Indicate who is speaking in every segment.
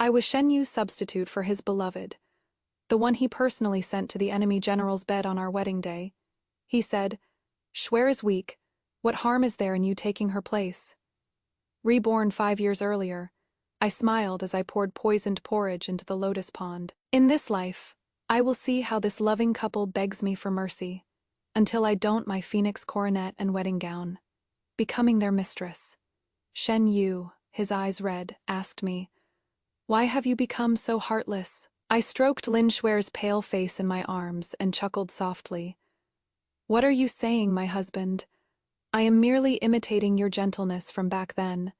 Speaker 1: I was Shen Yu's substitute for his beloved, the one he personally sent to the enemy general's bed on our wedding day. He said, "Shuer is weak. What harm is there in you taking her place?" Reborn 5 years earlier, I smiled as I poured poisoned porridge into the lotus pond. In this life, I will see how this loving couple begs me for mercy, until I don't my phoenix coronet and wedding gown, becoming their mistress. Shen Yu, his eyes red, asked me, "Why have you become so heartless?" I stroked Lin Shuer's pale face in my arms and chuckled softly. "What are you saying, my husband? I am merely imitating your gentleness from back then."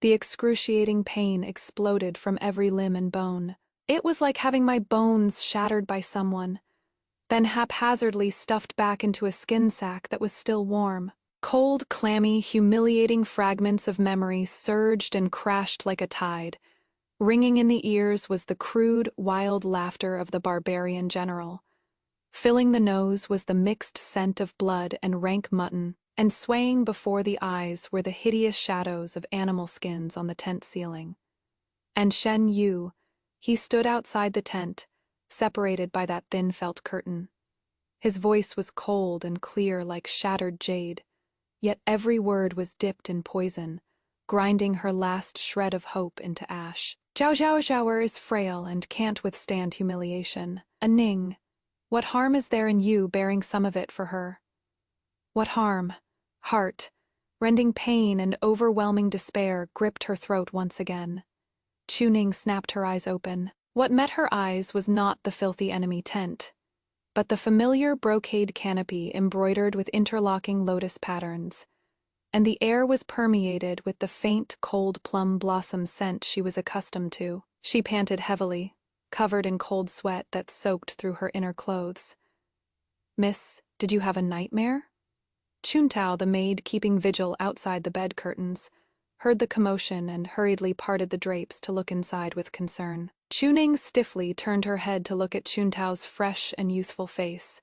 Speaker 1: The excruciating pain exploded from every limb and bone. It was like having my bones shattered by someone, then haphazardly stuffed back into a skin sack that was still warm. Cold, clammy, humiliating fragments of memory surged and crashed like a tide. Ringing in the ears was the crude, wild laughter of the barbarian general. Filling the nose was the mixed scent of blood and rank mutton, and swaying before the eyes were the hideous shadows of animal skins on the tent ceiling. And Shen Yu, he stood outside the tent, separated by that thin felt curtain. His voice was cold and clear like shattered jade, yet every word was dipped in poison, grinding her last shred of hope into ash. "Zhao Zhao Zhaoer is frail and can't withstand humiliation. Ning, what harm is there in you bearing some of it for her?" What harm? Heart, rending pain and overwhelming despair gripped her throat once again. Ning snapped her eyes open. What met her eyes was not the filthy enemy tent, but the familiar brocade canopy embroidered with interlocking lotus patterns, and the air was permeated with the faint, cold plum blossom scent she was accustomed to. She panted heavily, covered in cold sweat that soaked through her inner clothes. "Miss, did you have a nightmare?" Chuntao, the maid keeping vigil outside the bed curtains, heard the commotion and hurriedly parted the drapes to look inside with concern. Chuning stiffly turned her head to look at Chuntao's fresh and youthful face.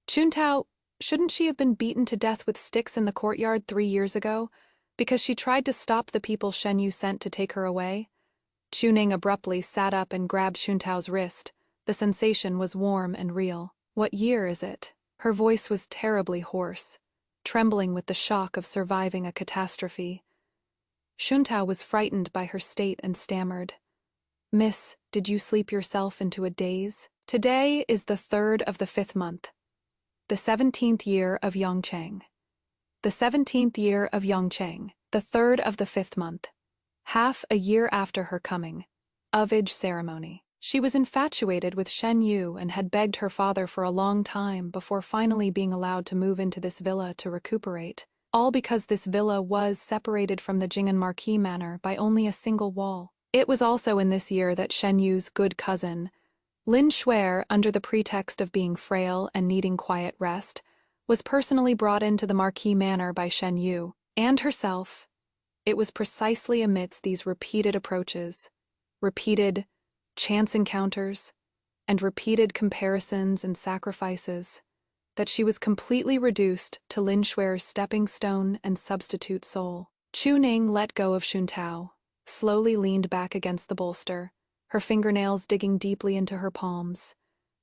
Speaker 1: "Chuntao, shouldn't she have been beaten to death with sticks in the courtyard 3 years ago, because she tried to stop the people Shen Yu sent to take her away?" Chuning abruptly sat up and grabbed Chuntao's wrist. The sensation was warm and real. "What year is it?" Her voice was terribly hoarse, trembling with the shock of surviving a catastrophe. Chuntao was frightened by her state and stammered, "Miss, did you sleep yourself into a daze? Today is the 3rd of the 5th month, the 17th year of Yongchang. The 17th year of Yongchang, the 3rd of the 5th month, half a year after her coming, of-age ceremony." She was infatuated with Shen Yu and had begged her father for a long time before finally being allowed to move into this villa to recuperate, all because this villa was separated from the Jing'an Marquis Manor by only a single wall. It was also in this year that Shen Yu's good cousin, Lin Shuer, under the pretext of being frail and needing quiet rest, was personally brought into the Marquis Manor by Shen Yu and herself. It was precisely amidst these repeated approaches, repeated chance encounters, and repeated comparisons and sacrifices, that she was completely reduced to Lin Shuer's stepping stone and substitute soul. Ning let go of Chuntao, slowly leaned back against the bolster, her fingernails digging deeply into her palms,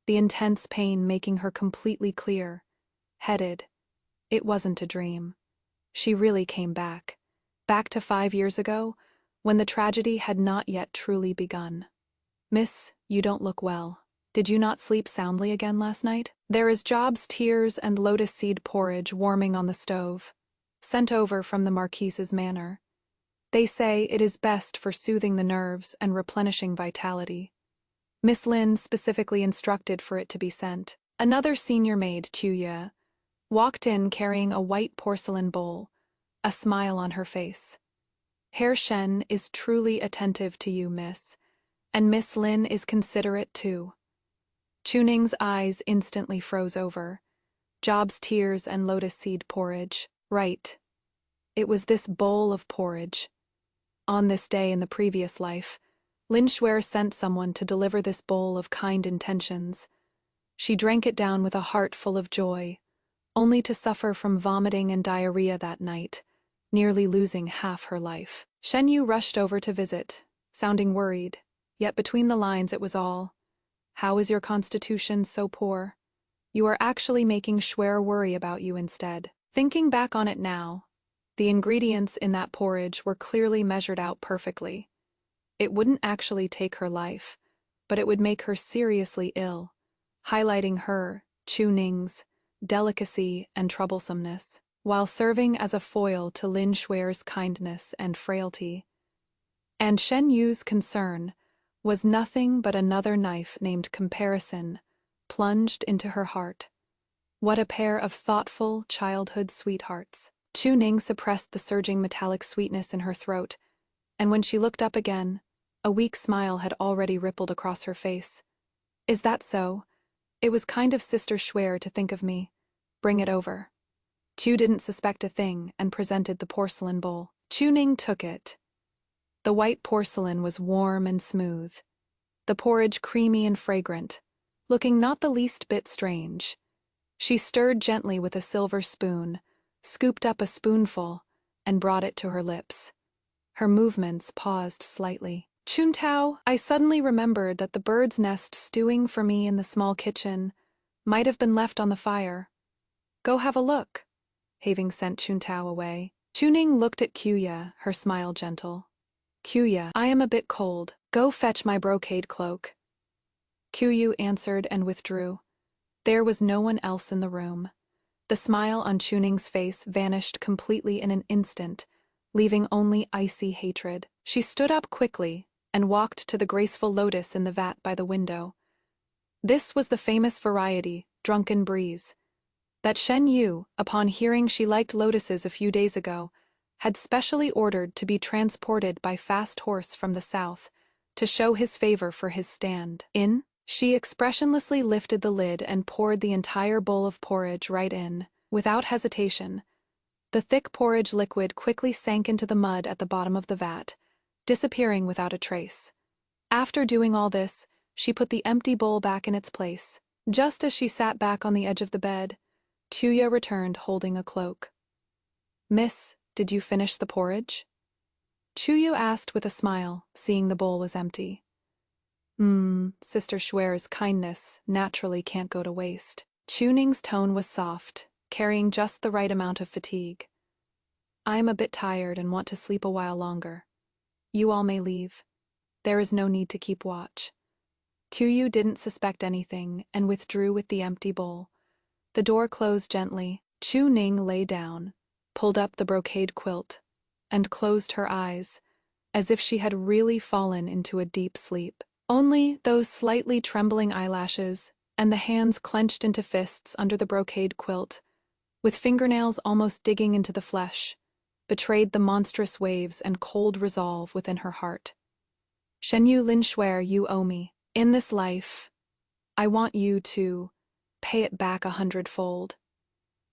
Speaker 1: the intense pain making her completely clear, headed. It wasn't a dream. She really came back to 5 years ago, when the tragedy had not yet truly begun. "Miss, you don't look well. Did you not sleep soundly again last night? There is Job's tears and lotus seed porridge warming on the stove, sent over from the Marquise's manor. They say it is best for soothing the nerves and replenishing vitality. Miss Lin specifically instructed for it to be sent." Another senior maid, Tuya, walked in carrying a white porcelain bowl, a smile on her face. "Herr Shen is truly attentive to you, miss, and Miss Lin is considerate too." Chuning's eyes instantly froze over. Job's tears and lotus seed porridge. Right. It was this bowl of porridge. On this day in the previous life, Lin Shuer sent someone to deliver this bowl of kind intentions. She drank it down with a heart full of joy, only to suffer from vomiting and diarrhea that night, nearly losing half her life. Shen Yu rushed over to visit, sounding worried, yet between the lines it was all, "How is your constitution so poor? You are actually making Schwer worry about you instead." Thinking back on it now, the ingredients in that porridge were clearly measured out perfectly. It wouldn't actually take her life, but it would make her seriously ill, highlighting her, Cuning's, delicacy and troublesomeness, while serving as a foil to Lin Schwer's kindness and frailty. And Shen Yu's concern was nothing but another knife named comparison, plunged into her heart. What a pair of thoughtful childhood sweethearts. Chuning suppressed the surging metallic sweetness in her throat, and when she looked up again, a weak smile had already rippled across her face. "Is that so? It was kind of Sister Schwer to think of me. Bring it over." Chu didn't suspect a thing and presented the porcelain bowl. Chuning took it. The white porcelain was warm and smooth, the porridge creamy and fragrant, looking not the least bit strange. She stirred gently with a silver spoon, scooped up a spoonful, and brought it to her lips. Her movements paused slightly. "Chuntao, I suddenly remembered that the bird's nest stewing for me in the small kitchen might have been left on the fire. Go have a look." Having sent Chuntao away, Chuning looked at Kuya, her smile gentle. "Kuya, I am a bit cold. Go fetch my brocade cloak." Kuyu answered and withdrew. There was no one else in the room. The smile on Chuning's face vanished completely in an instant, leaving only icy hatred. She stood up quickly and walked to the graceful lotus in the vat by the window. This was the famous variety, Drunken Breeze, that Shen Yu, upon hearing she liked lotuses a few days ago, had specially ordered to be transported by fast horse from the south to show his favor for his stand. She expressionlessly lifted the lid and poured the entire bowl of porridge right in, without hesitation. The thick porridge liquid quickly sank into the mud at the bottom of the vat, disappearing without a trace. After doing all this, she put the empty bowl back in its place. Just as she sat back on the edge of the bed, Tuya returned holding a cloak. "Miss, did you finish the porridge?" Chuyu asked with a smile, seeing the bowl was empty. Sister Schwer's kindness naturally can't go to waste." Chuning's tone was soft, carrying just the right amount of fatigue. "I am a bit tired and want to sleep a while longer. You all may leave. There is no need to keep watch." Kuyu didn't suspect anything and withdrew with the empty bowl. The door closed gently. Chuning lay down, pulled up the brocade quilt, and closed her eyes, as if she had really fallen into a deep sleep. Only those slightly trembling eyelashes and the hands clenched into fists under the brocade quilt, with fingernails almost digging into the flesh, betrayed the monstrous waves and cold resolve within her heart. "Shenyu Lin Schwer, you owe me. In this life, I want you to pay it back 100-fold.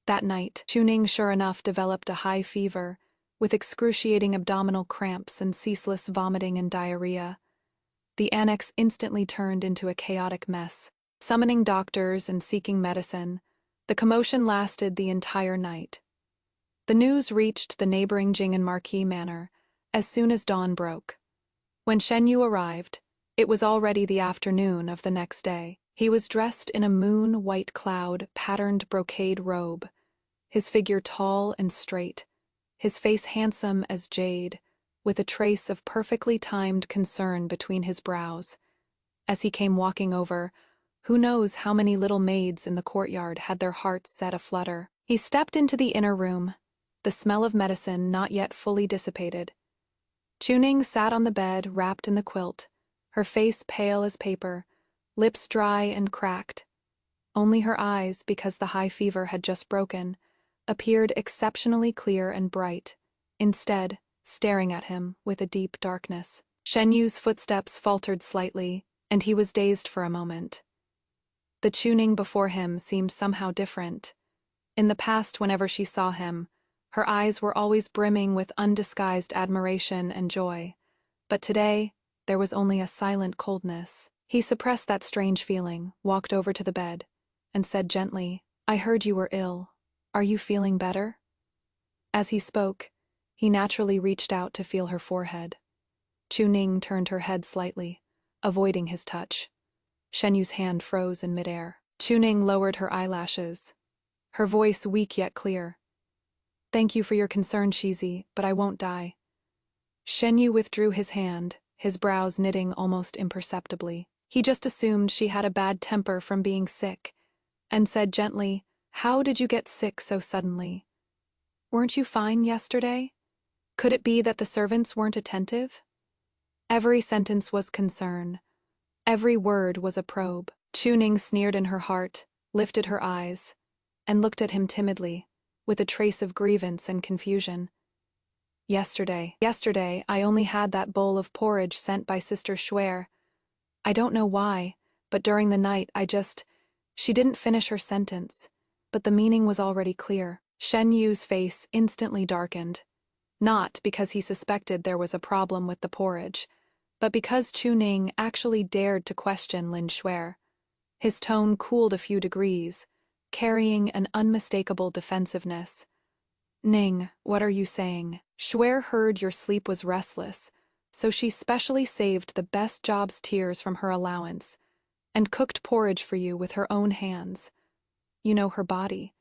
Speaker 1: That night, Chuning sure enough developed a high fever, with excruciating abdominal cramps and ceaseless vomiting and diarrhea. The annex instantly turned into a chaotic mess. Summoning doctors and seeking medicine, the commotion lasted the entire night. The news reached the neighboring Jing and Marquis Manor as soon as dawn broke. When Shen Yu arrived, it was already the afternoon of the next day. He was dressed in a moon-white cloud-patterned brocade robe, his figure tall and straight, his face handsome as jade, with a trace of perfectly timed concern between his brows. As he came walking over, who knows how many little maids in the courtyard had their hearts set aflutter. He stepped into the inner room, the smell of medicine not yet fully dissipated. Chuning sat on the bed wrapped in the quilt, her face pale as paper, lips dry and cracked. Only her eyes, because the high fever had just broken, appeared exceptionally clear and bright, instead staring at him with a deep darkness. Shen Yu's footsteps faltered slightly, and he was dazed for a moment. The Chuning before him seemed somehow different. In the past, whenever she saw him, her eyes were always brimming with undisguised admiration and joy. But today, there was only a silent coldness. He suppressed that strange feeling, walked over to the bed, and said gently, "I heard you were ill. Are you feeling better?" As he spoke, he naturally reached out to feel her forehead. Chu Ning turned her head slightly, avoiding his touch. Shen Yu's hand froze in midair. Chu Ning lowered her eyelashes, her voice weak yet clear. Thank you for your concern, Shizi, but I won't die. Shen Yu withdrew his hand, his brows knitting almost imperceptibly. He just assumed she had a bad temper from being sick, and said gently, How did you get sick so suddenly? Weren't you fine yesterday? Could it be that the servants weren't attentive? Every sentence was concern. Every word was a probe. Chu Ning sneered in her heart, lifted her eyes, and looked at him timidly, with a trace of grievance and confusion. Yesterday, I only had that bowl of porridge sent by Sister Schwer. I don't know why, but during the night She didn't finish her sentence, but the meaning was already clear. Shen Yu's face instantly darkened. Not because he suspected there was a problem with the porridge, but because Chu Ning actually dared to question Lin Schwer. His tone cooled a few degrees, carrying an unmistakable defensiveness. Ning, what are you saying? Schwer heard your sleep was restless, so she specially saved the best job's tears from her allowance, and cooked porridge for you with her own hands. You know her body.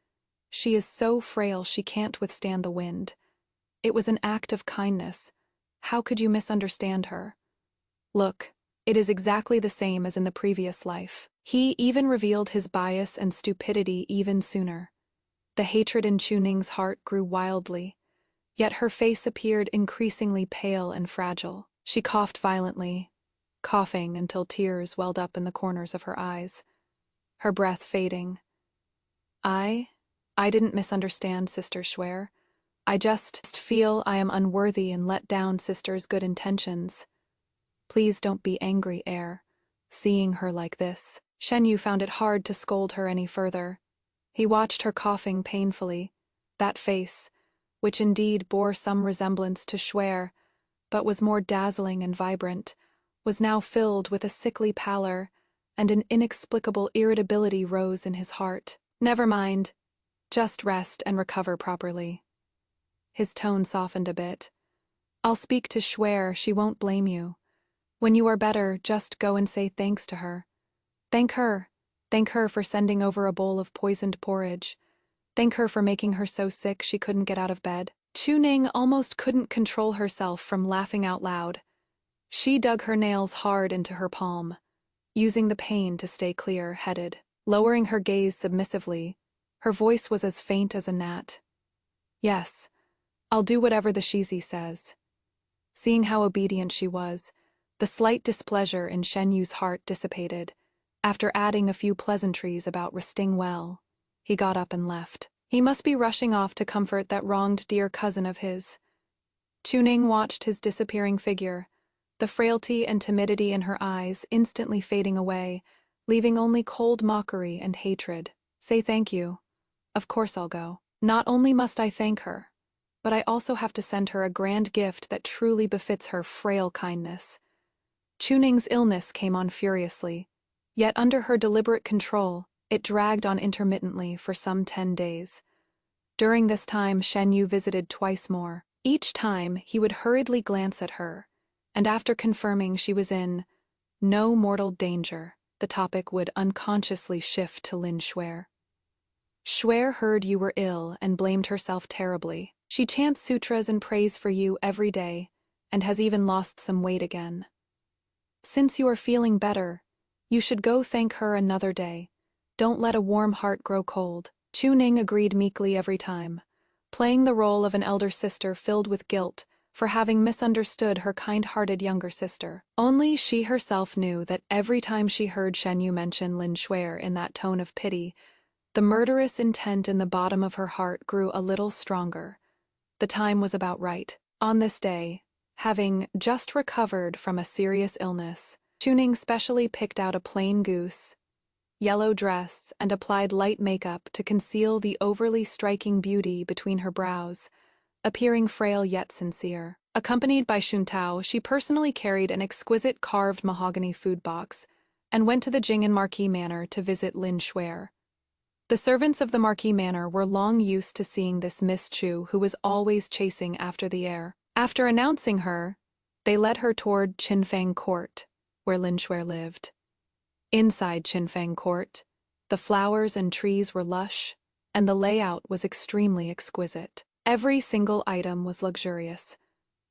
Speaker 1: She is so frail she can't withstand the wind. It was an act of kindness. How could you misunderstand her? Look, it is exactly the same as in the previous life. He even revealed his bias and stupidity even sooner. The hatred in Chu Ning's heart grew wildly, yet her face appeared increasingly pale and fragile. She coughed violently, coughing until tears welled up in the corners of her eyes, her breath fading. I didn't misunderstand Sister Schwer. I just feel I am unworthy and let down Sister's good intentions. Please don't be angry, heir, seeing her like this. Shen Yu found it hard to scold her any further. He watched her coughing painfully. That face, which indeed bore some resemblance to Schwer, but was more dazzling and vibrant, was now filled with a sickly pallor, and an inexplicable irritability rose in his heart. Never mind. Just rest and recover properly. His tone softened a bit. I'll speak to Schwer, she won't blame you. When you are better, just go and say thanks to her. Thank her for sending over a bowl of poisoned porridge. Thank her for making her so sick she couldn't get out of bed. Chu Ning almost couldn't control herself from laughing out loud. She dug her nails hard into her palm, using the pain to stay clear-headed. Lowering her gaze submissively, her voice was as faint as a gnat. Yes, I'll do whatever the Shizi says. Seeing how obedient she was, the slight displeasure in Shen Yu's heart dissipated. After adding a few pleasantries about resting well, he got up and left. He must be rushing off to comfort that wronged dear cousin of his. Chu Ning watched his disappearing figure, the frailty and timidity in her eyes instantly fading away, leaving only cold mockery and hatred. Say thank you. Of course I'll go. Not only must I thank her, but I also have to send her a grand gift that truly befits her frail kindness. Chu Ning's illness came on furiously, yet under her deliberate control, it dragged on intermittently for some 10 days. During this time, Shen Yu visited twice more. Each time, he would hurriedly glance at her, and after confirming she was in no mortal danger, the topic would unconsciously shift to Lin Schwer. Schwer heard you were ill and blamed herself terribly. She chants sutras and prays for you every day, and has even lost some weight again. Since you are feeling better, you should go thank her another day. Don't let a warm heart grow cold. Chu Ning agreed meekly every time, playing the role of an elder sister filled with guilt for having misunderstood her kind-hearted younger sister. Only she herself knew that every time she heard Shen Yu mention Lin Schwer in that tone of pity, the murderous intent in the bottom of her heart grew a little stronger. The time was about right. On this day, having just recovered from a serious illness, Chu Ning specially picked out a plain goose, yellow dress, and applied light makeup to conceal the overly striking beauty between her brows, appearing frail yet sincere. Accompanied by Xuntao, she personally carried an exquisite carved mahogany food box and went to the Jing'an Marquis Manor to visit Lin Schwer. The servants of the Marquis Manor were long used to seeing this Miss Chu who was always chasing after the heir. After announcing her, They led her toward Qinfang Court, where Lin Shuer lived. Inside Qinfang Court, the flowers and trees were lush, and the layout was extremely exquisite. Every single item was luxurious,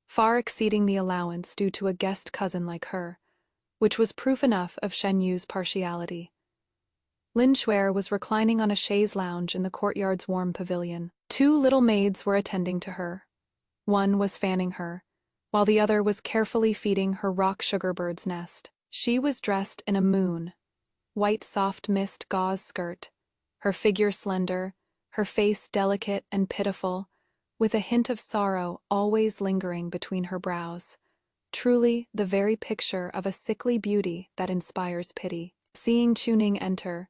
Speaker 1: far exceeding the allowance due to a guest cousin like her, which was proof enough of Shen Yu's partiality. Lin Shuer was reclining on a chaise lounge in the courtyard's warm pavilion. Two little maids were attending to her. One was fanning her, while the other was carefully feeding her rock sugar bird's nest. She was dressed in a white soft mist gauze skirt, her figure slender, her face delicate and pitiful, with a hint of sorrow always lingering between her brows. Truly the very picture of a sickly beauty that inspires pity. Seeing Cunning enter,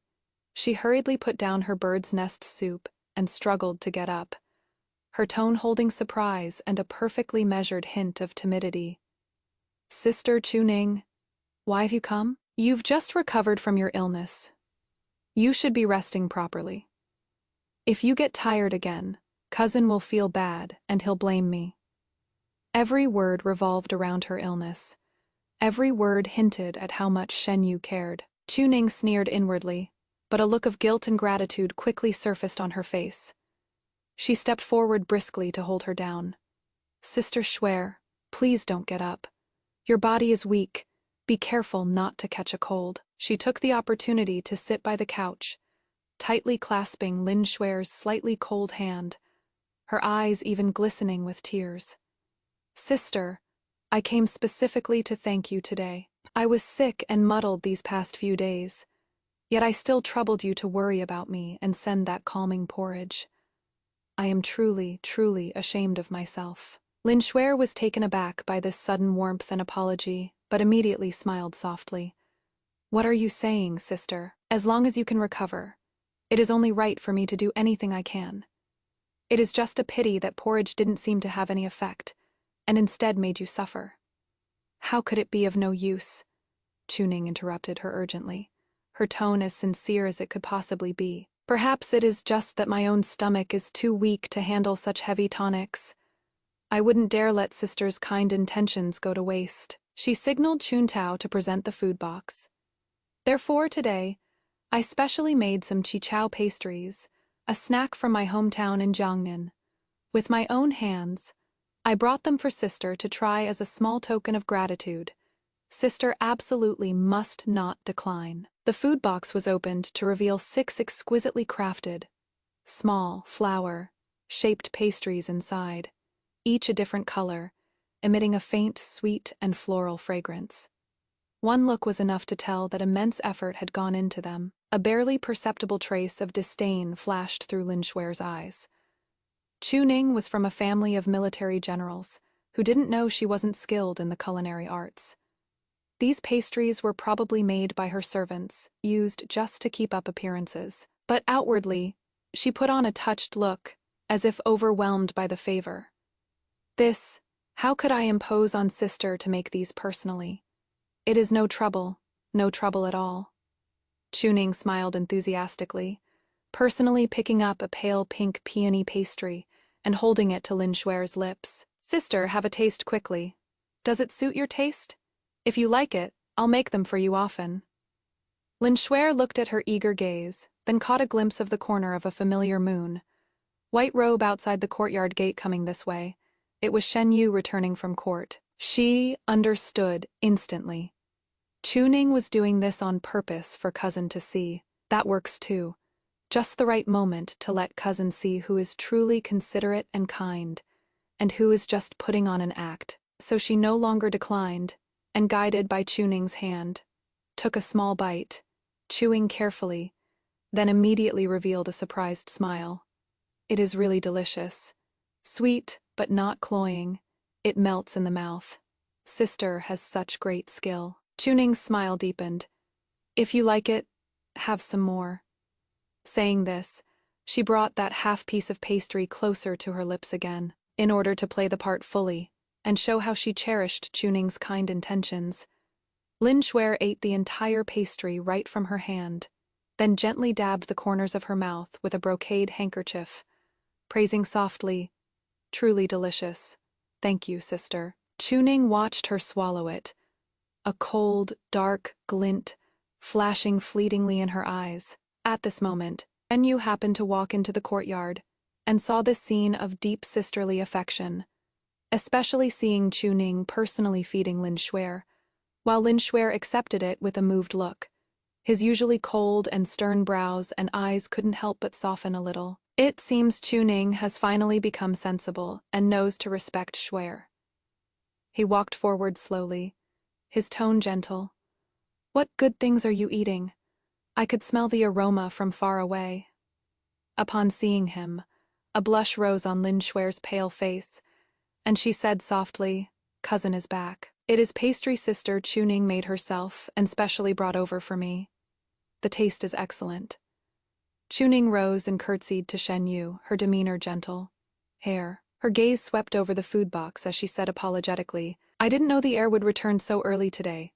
Speaker 1: she hurriedly put down her bird's nest soup and struggled to get up, her tone holding surprise and a perfectly measured hint of timidity. "Sister Cunning, why have you come? You've just recovered from your illness. You should be resting properly. If you get tired again, cousin will feel bad and he'll blame me." Every word revolved around her illness. Every word hinted at how much Shen Yu cared. Cunning sneered inwardly, but a look of guilt and gratitude quickly surfaced on her face. She stepped forward briskly to hold her down. "Sister Shuer, please don't get up. Your body is weak. Be careful not to catch a cold." She took the opportunity to sit by the couch, tightly clasping Lin Shuer's slightly cold hand, her eyes even glistening with tears. "Sister, I came specifically to thank you today. I was sick and muddled these past few days, yet I still troubled you to worry about me and send that calming porridge. I am truly, truly ashamed of myself." Lin Shuer was taken aback by this sudden warmth and apology, but immediately smiled softly. "What are you saying, sister? As long as you can recover, it is only right for me to do anything I can. It is just a pity that porridge didn't seem to have any effect, and instead made you suffer." "How could it be of no use?" Cunning interrupted her urgently, her tone as sincere as it could possibly be. "Perhaps it is just that my own stomach is too weak to handle such heavy tonics. I wouldn't dare let sister's kind intentions go to waste." She signaled Chuntao to present the food box. "Therefore today, I specially made some chichao pastries, a snack from my hometown in Jiangnan. With my own hands, I brought them for sister to try as a small token of gratitude. Sister absolutely must not decline." The food box was opened to reveal 6 exquisitely crafted, small, flower-shaped pastries inside, each a different color, emitting a faint, sweet, and floral fragrance. One look was enough to tell that immense effort had gone into them. A barely perceptible trace of disdain flashed through Lin Shuer's eyes. Cunning was from a family of military generals who didn't know she wasn't skilled in the culinary arts. These pastries were probably made by her servants, used just to keep up appearances. But outwardly, she put on a touched look, as if overwhelmed by the favor. How could I impose on sister to make these personally? It is no trouble at all." Cunning smiled enthusiastically, personally picking up a pale pink peony pastry and holding it to Lin Shuer's lips. "Sister, have a taste quickly. Does it suit your taste? If you like it, I'll make them for you often." Lin Shuer looked at her eager gaze, then caught a glimpse of the corner of a familiar moon. White robe outside the courtyard gate coming this way. It was Shen Yu returning from court. She understood instantly. Cunning was doing this on purpose for cousin to see. That works too. Just the right moment to let cousin see who is truly considerate and kind, and who is just putting on an act. So she no longer declined, and guided by Cunning's hand, took a small bite, chewing carefully, then immediately revealed a surprised smile. "It is really delicious. Sweet, but not cloying. It melts in the mouth. Sister has such great skill." Cunning's smile deepened. "If you like it, have some more." Saying this, she brought that half piece of pastry closer to her lips again, in order to play the part fully, and show how she cherished Cunning's kind intentions. Lin Shuer ate the entire pastry right from her hand, then gently dabbed the corners of her mouth with a brocade handkerchief, praising softly, "Truly delicious. Thank you, sister." Chuning watched her swallow it, a cold, dark glint flashing fleetingly in her eyes. At this moment, Yu happened to walk into the courtyard and saw this scene of deep sisterly affection, especially seeing Chuning personally feeding Lin Shuer, while Lin Shuer accepted it with a moved look. His usually cold and stern brows and eyes couldn't help but soften a little. It seems Chuning has finally become sensible and knows to respect Shuer. He walked forward slowly, his tone gentle. "What good things are you eating? I could smell the aroma from far away." Upon seeing him, a blush rose on Lin Shuer's pale face, and she said softly, "Cousin is back. It is pastry sister Chuning made herself and specially brought over for me. The taste is excellent." Chuning rose and curtsied to Shen Yu, her demeanor gentle. Her gaze swept over the food box as she said apologetically, "I didn't know the heir would return so early today,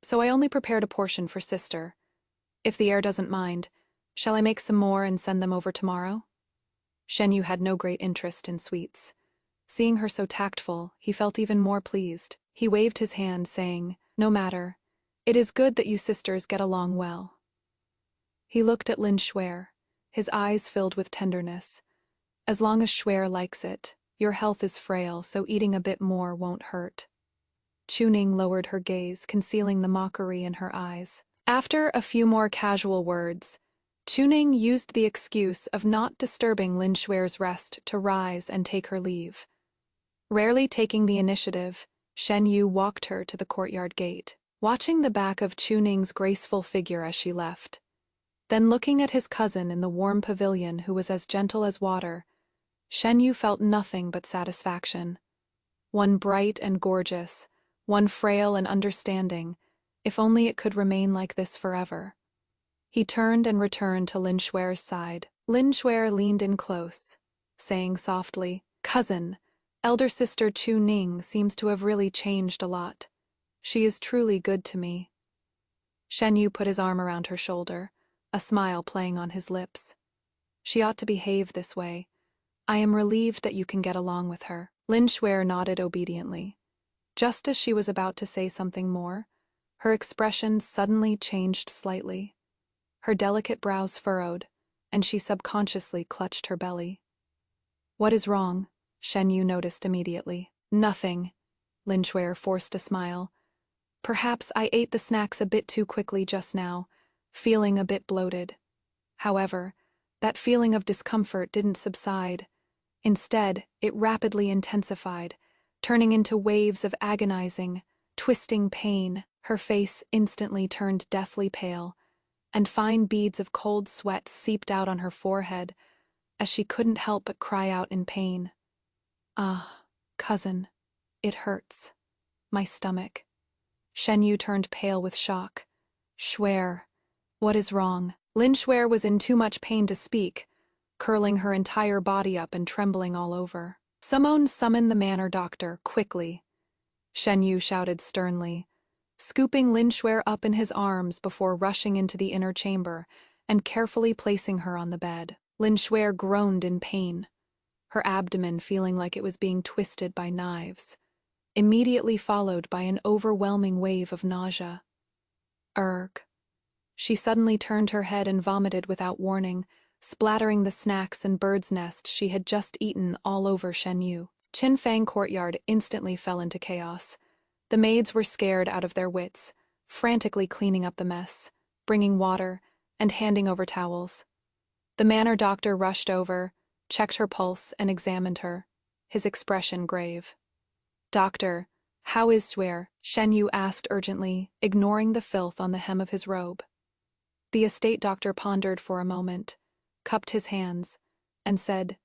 Speaker 1: so I only prepared a portion for sister. If the heir doesn't mind, shall I make some more and send them over tomorrow?" Shen Yu had no great interest in sweets. Seeing her so tactful, he felt even more pleased. He waved his hand, saying, "No matter. It is good that you sisters get along well." He looked at Lin Shuer, his eyes filled with tenderness. "As long as Shuer likes it, your health is frail, so eating a bit more won't hurt." Chuning lowered her gaze, concealing the mockery in her eyes. After a few more casual words, Chuning used the excuse of not disturbing Lin Shuer's rest to rise and take her leave. Rarely taking the initiative, Shen Yu walked her to the courtyard gate, watching the back of Chuning's graceful figure as she left. Then looking at his cousin in the warm pavilion who was as gentle as water, Shen Yu felt nothing but satisfaction. One bright and gorgeous, one frail and understanding, if only it could remain like this forever. He turned and returned to Lin Shuer's side. Lin Shuer leaned in close, saying softly, "Cousin, elder sister Chuning seems to have really changed a lot. She is truly good to me." Shen Yu put his arm around her shoulder, a smile playing on his lips. "She ought to behave this way. I am relieved that you can get along with her." Lin Shuer nodded obediently. Just as she was about to say something more, her expression suddenly changed slightly. Her delicate brows furrowed, and she subconsciously clutched her belly. "What is wrong?" Shen Yu noticed immediately. "Nothing," Lin Shuer forced a smile. "Perhaps I ate the snacks a bit too quickly just now, feeling a bit bloated." However, that feeling of discomfort didn't subside. Instead, it rapidly intensified, turning into waves of agonizing, twisting pain. Her face instantly turned deathly pale, and fine beads of cold sweat seeped out on her forehead as she couldn't help but cry out in pain. "Ah, cousin, it hurts. My stomach." Shen Yu turned pale with shock. "Shuer, what is wrong?" Lin Shuer was in too much pain to speak, curling her entire body up and trembling all over. "Someone summon the manor doctor, quickly," Shen Yu shouted sternly, scooping Lin Shuer up in his arms before rushing into the inner chamber and carefully placing her on the bed. Lin Shuer groaned in pain, her abdomen feeling like it was being twisted by knives, immediately followed by an overwhelming wave of nausea. Urgh. She suddenly turned her head and vomited without warning, splattering the snacks and bird's nest she had just eaten all over Shen Yu. Qinfang courtyard instantly fell into chaos. The maids were scared out of their wits, frantically cleaning up the mess, bringing water, and handing over towels. The manor doctor rushed over, checked her pulse, and examined her, his expression grave. "Doctor, how is Shuer?" Shen Yu asked urgently, ignoring the filth on the hem of his robe. The estate doctor pondered for a moment, cupped his hands, and said,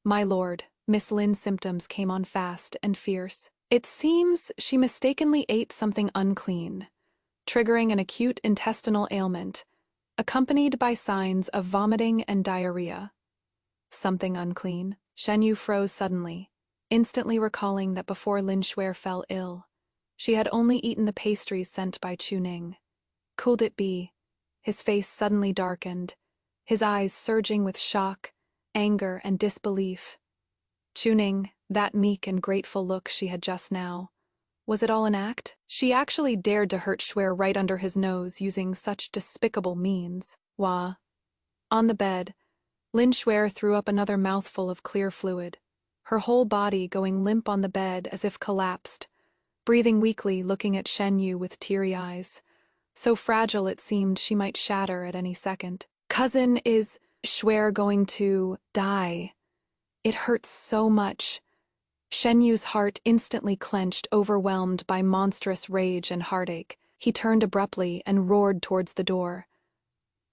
Speaker 1: "My lord, Miss Lin's symptoms came on fast and fierce. It seems she mistakenly ate something unclean, triggering an acute intestinal ailment, accompanied by signs of vomiting and diarrhea." Something unclean? Shen Yu froze suddenly, instantly recalling that before Lin Shuer fell ill, she had only eaten the pastries sent by Chuning. Could it be? His face suddenly darkened, his eyes surging with shock, anger, and disbelief. Chuning, that meek and grateful look she had just now, Was it all an act? She actually dared to hurt Schwer right under his nose using such despicable means. Wah. On the bed, Lin Schwer threw up another mouthful of clear fluid, her whole body going limp on the bed as if collapsed, breathing weakly, looking at Shen Yu with teary eyes. So fragile it seemed she might shatter at any second. Cousin, is Schwer going to die? It hurts so much. Shen Yu's heart instantly clenched, overwhelmed by monstrous rage and heartache. He turned abruptly and roared towards the door.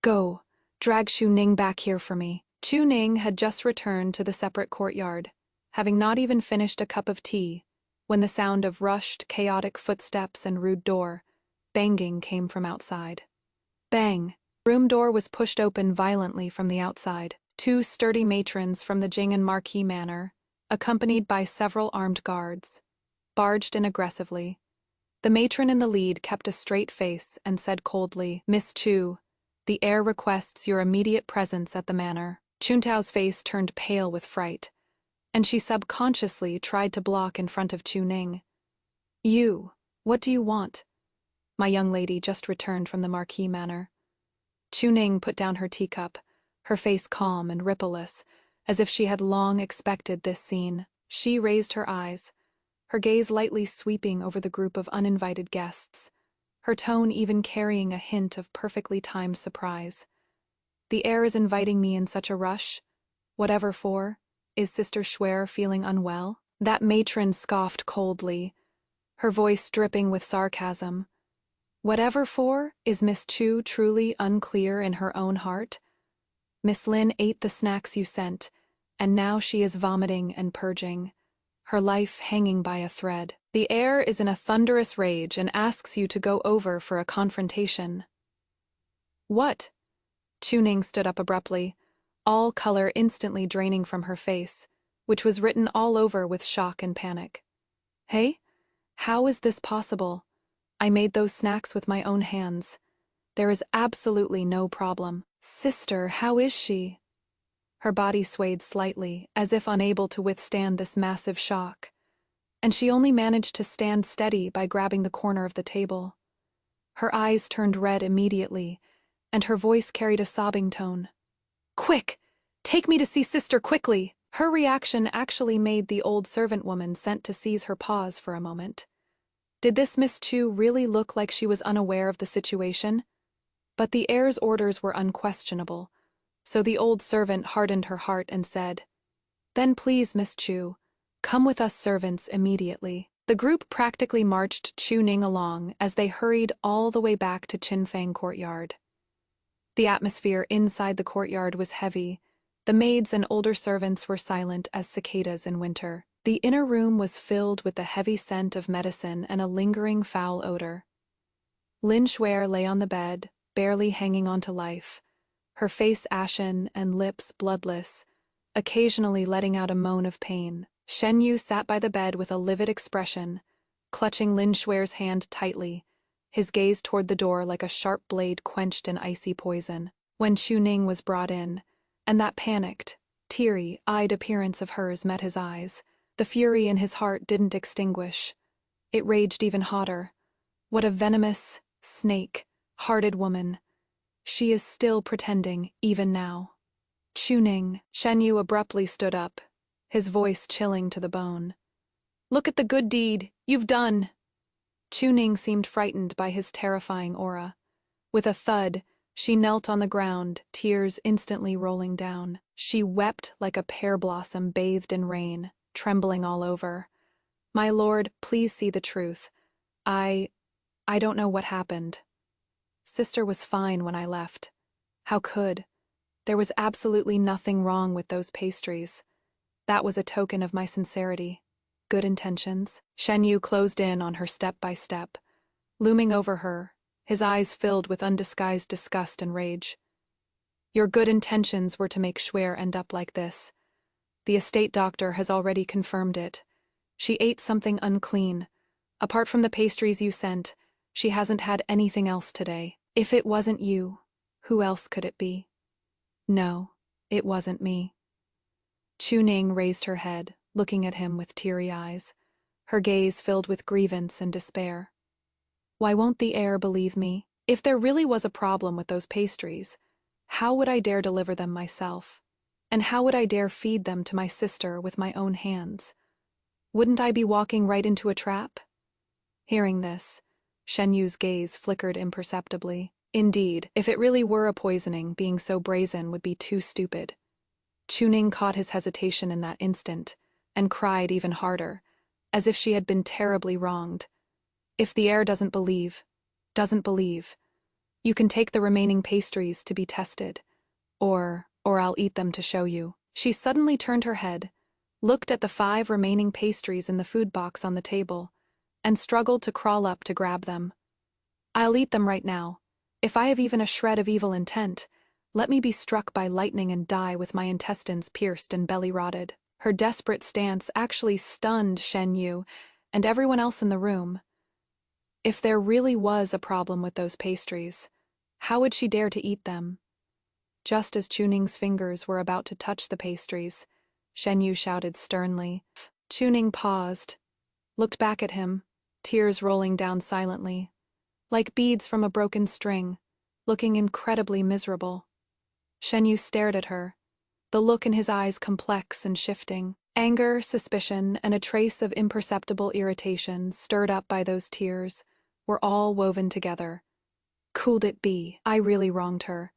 Speaker 1: Go, drag Xu Ning back here for me. Xu Ning had just returned to the separate courtyard, having not even finished a cup of tea, when the sound of rushed, chaotic footsteps and rude door banging came from outside. Bang! Room door was pushed open violently from the outside. Two sturdy matrons from the Jing and Marquis Manor, accompanied by several armed guards, barged in aggressively. The matron in the lead kept a straight face and said coldly, Miss Chu, the heir requests your immediate presence at the manor. Chuntao's face turned pale with fright, and she subconsciously tried to block in front of Chu Ning. You, what do you want? My young lady just returned from the Marquis Manor. Chu Ning put down her teacup, her face calm and rippleless, as if she had long expected this scene. She raised her eyes, her gaze lightly sweeping over the group of uninvited guests, her tone even carrying a hint of perfectly timed surprise. The heir is inviting me in such a rush? Whatever for? Is Sister Schwer feeling unwell? That matron scoffed coldly, her voice dripping with sarcasm. Whatever for? Is Miss Chu truly unclear in her own heart? Miss Lin ate the snacks you sent, and now she is vomiting and purging, her life hanging by a thread. The heir is in a thunderous rage and asks you to go over for a confrontation. What? Chu Ning stood up abruptly, all color instantly draining from her face, which was written all over with shock and panic. Hey? How is this possible? I made those snacks with my own hands. There is absolutely no problem. Sister, how is she? Her body swayed slightly, as if unable to withstand this massive shock, and she only managed to stand steady by grabbing the corner of the table. Her eyes turned red immediately, and her voice carried a sobbing tone. Quick! Take me to see Sister quickly! Her reaction actually made the old servant woman sent to seize her pause for a moment. Did this Miss Chu really look like she was unaware of the situation? But the heir's orders were unquestionable, so the old servant hardened her heart and said, Then please, Miss Chu, come with us servants immediately. The group practically marched Chu Ning along as they hurried all the way back to Qinfang Courtyard. The atmosphere inside the courtyard was heavy. The maids and older servants were silent as cicadas in winter. The inner room was filled with the heavy scent of medicine and a lingering foul odor. Lin Schwer lay on the bed, barely hanging on to life, her face ashen and lips bloodless, occasionally letting out a moan of pain. Shen Yu sat by the bed with a livid expression, clutching Lin Schwer's hand tightly, his gaze toward the door like a sharp blade quenched in icy poison. When Chu Ning was brought in, and that panicked, teary-eyed appearance of hers met his eyes, the fury in his heart didn't extinguish. It raged even hotter. What a venomous, snake-hearted woman. She is still pretending, even now. Chu Ning. Shen Yu abruptly stood up, his voice chilling to the bone. Look at the good deed you've done. Chu Ning seemed frightened by his terrifying aura. With a thud, she knelt on the ground, tears instantly rolling down. She wept like a pear blossom bathed in rain, trembling all over. My lord, please see the truth. I don't know what happened. Sister was fine when I left. How could? There was absolutely nothing wrong with those pastries. That was a token of my sincerity. Good intentions. Shen Yu closed in on her step by step, looming over her, his eyes filled with undisguised disgust and rage. Your good intentions were to make Schwer end up like this. The estate doctor has already confirmed it. She ate something unclean. Apart from the pastries you sent, she hasn't had anything else today. If it wasn't you, who else could it be? No, it wasn't me. Chu Ning raised her head, looking at him with teary eyes. her gaze filled with grievance and despair. Why won't the heir believe me? If there really was a problem with those pastries, how would I dare deliver them myself? And how would I dare feed them to my sister with my own hands? Wouldn't I be walking right into a trap? Hearing this, Shen Yu's gaze flickered imperceptibly. Indeed, if it really were a poisoning, being so brazen would be too stupid. Chuning caught his hesitation in that instant, and cried even harder, as if she had been terribly wronged. If the heir doesn't believe, you can take the remaining pastries to be tested, or I'll eat them to show you. She suddenly turned her head, looked at the 5 remaining pastries in the food box on the table, and struggled to crawl up to grab them. I'll eat them right now. If I have even a shred of evil intent, let me be struck by lightning and die with my intestines pierced and belly rotted. Her desperate stance actually stunned Shen Yu and everyone else in the room. If there really was a problem with those pastries, how would she dare to eat them? Just as Chuning's fingers were about to touch the pastries, Shen Yu shouted sternly. Chuning paused, looked back at him, tears rolling down silently, like beads from a broken string, looking incredibly miserable. Shen Yu stared at her, the look in his eyes complex and shifting. Anger, suspicion, and a trace of imperceptible irritation stirred up by those tears were all woven together. Could it be? I really wronged her.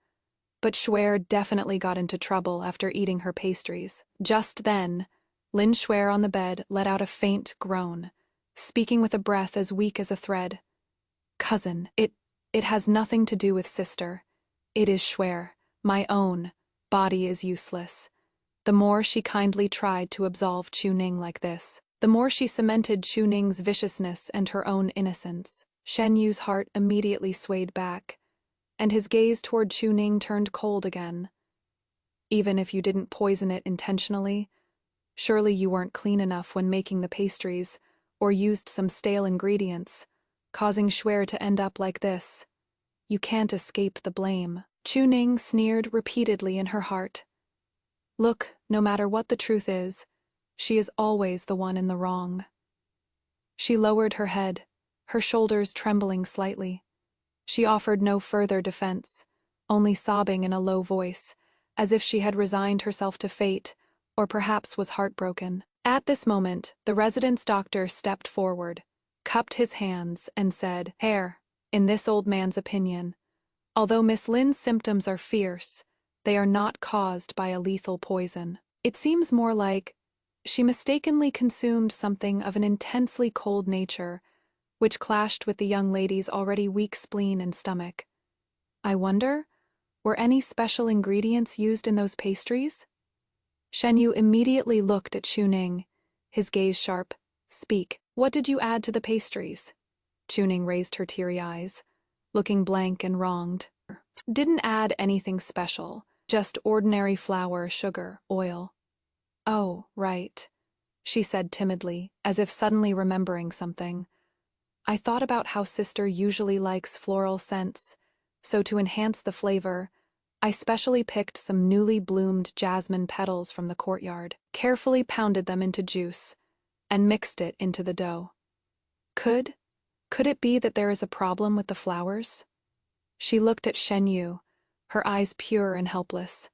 Speaker 1: But Shuer definitely got into trouble after eating her pastries. Just then, Lin Shuer on the bed let out a faint groan, speaking with a breath as weak as a thread. Cousin, it has nothing to do with sister. It is Shuer, my own. Body is useless. The more she kindly tried to absolve Chuning like this, the more she cemented Chuning's viciousness and her own innocence. Shen Yu's heart immediately swayed back, and his gaze toward Chuning turned cold again. Even if you didn't poison it intentionally, surely you weren't clean enough when making the pastries, or used some stale ingredients, causing Shuer to end up like this. You can't escape the blame. Chuning sneered repeatedly in her heart. Look, no matter what the truth is, she is always the one in the wrong. She lowered her head, her shoulders trembling slightly. She offered no further defense, only sobbing in a low voice, as if she had resigned herself to fate, or perhaps was heartbroken. At this moment, the residence doctor stepped forward, cupped his hands, and said, Herr, in this old man's opinion, although Miss Lin's symptoms are fierce, they are not caused by a lethal poison. It seems more like she mistakenly consumed something of an intensely cold nature, which clashed with the young lady's already weak spleen and stomach. I wonder, were any special ingredients used in those pastries? Shen Yu immediately looked at Chuning, his gaze sharp. Speak, what did you add to the pastries? Chuning raised her teary eyes, looking blank and wronged. Didn't add anything special, just ordinary flour, sugar, oil. Oh, right, she said timidly, as if suddenly remembering something. I thought about how sister usually likes floral scents, so to enhance the flavor, I specially picked some newly bloomed jasmine petals from the courtyard, carefully pounded them into juice, and mixed it into the dough. Could it be that there is a problem with the flowers? She looked at Shen Yu, her eyes pure and helpless.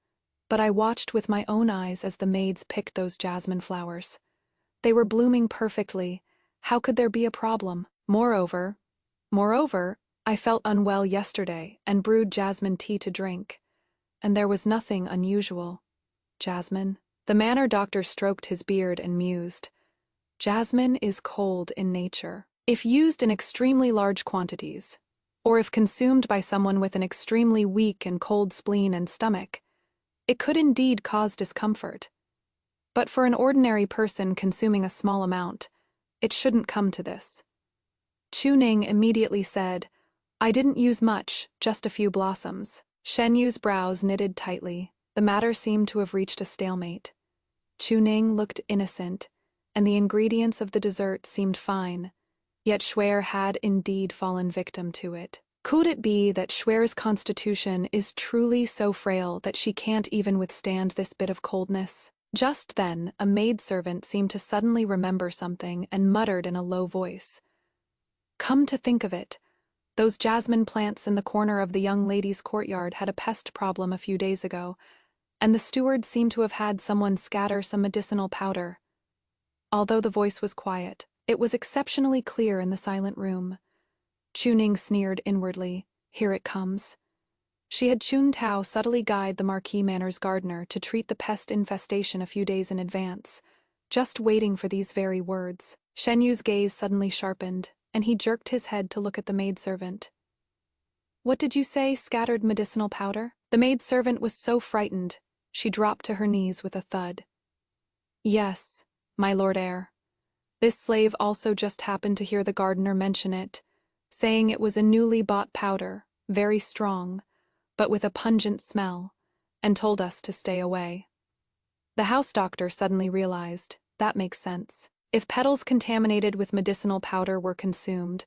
Speaker 1: But I watched with my own eyes as the maids picked those jasmine flowers. They were blooming perfectly. How could there be a problem? Moreover, I felt unwell yesterday and brewed jasmine tea to drink. And there was nothing unusual. Jasmine? The manor doctor stroked his beard and mused. Jasmine is cold in nature. If used in extremely large quantities, or if consumed by someone with an extremely weak and cold spleen and stomach, it could indeed cause discomfort. But for an ordinary person consuming a small amount, it shouldn't come to this. Chuning immediately said, I didn't use much, just a few blossoms. Shen Yu's brows knitted tightly. The matter seemed to have reached a stalemate. Chuning looked innocent, and the ingredients of the dessert seemed fine, yet Shuer had indeed fallen victim to it. Could it be that Shuer's constitution is truly so frail that she can't even withstand this bit of coldness? Just then, a maidservant seemed to suddenly remember something and muttered in a low voice. Come to think of it, those jasmine plants in the corner of the young lady's courtyard had a pest problem a few days ago, and the steward seemed to have had someone scatter some medicinal powder. Although the voice was quiet, it was exceptionally clear in the silent room. Chuning sneered inwardly. Here it comes. She had Chun Tao subtly guide the Marquis Manor's gardener to treat the pest infestation a few days in advance, just waiting for these very words. Shen Yu's gaze suddenly sharpened, and he jerked his head to look at the maidservant. What did you say, scattered medicinal powder? The maidservant was so frightened, she dropped to her knees with a thud. Yes, my lord heir. This slave also just happened to hear the gardener mention it, saying it was a newly bought powder, very strong, but with a pungent smell, and told us to stay away. The house doctor suddenly realized, that makes sense. If petals contaminated with medicinal powder were consumed,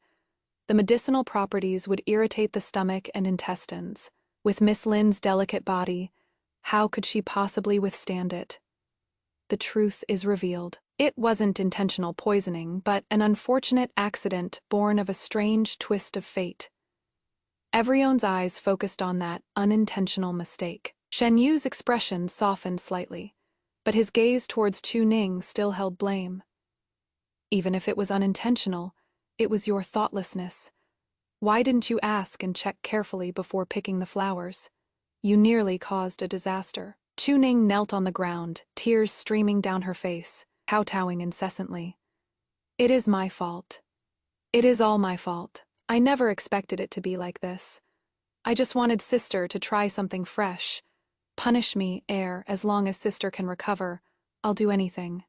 Speaker 1: the medicinal properties would irritate the stomach and intestines. With Miss Lin's delicate body, how could she possibly withstand it? The truth is revealed. It wasn't intentional poisoning, but an unfortunate accident born of a strange twist of fate. Everyone's eyes focused on that unintentional mistake. Shen Yu's expression softened slightly, but his gaze towards Chu Ning still held blame. Even if it was unintentional, it was your thoughtlessness. Why didn't you ask and check carefully before picking the flowers? You nearly caused a disaster. Chu Ning knelt on the ground, tears streaming down her face, kowtowing incessantly. It is my fault. It is all my fault. I never expected it to be like this. I just wanted sister to try something fresh. Punish me, heir, as long as sister can recover. I'll do anything.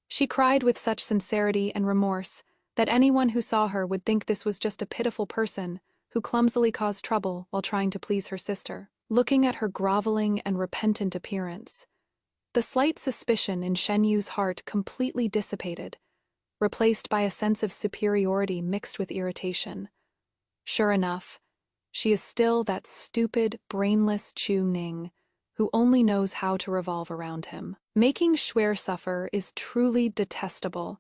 Speaker 1: She cried with such sincerity and remorse that anyone who saw her would think this was just a pitiful person who clumsily caused trouble while trying to please her sister. Looking at her groveling and repentant appearance, the slight suspicion in Shen Yu's heart completely dissipated, replaced by a sense of superiority mixed with irritation. Sure enough, she is still that stupid, brainless Chu Ning, who only knows how to revolve around him. Making Shuer suffer is truly detestable,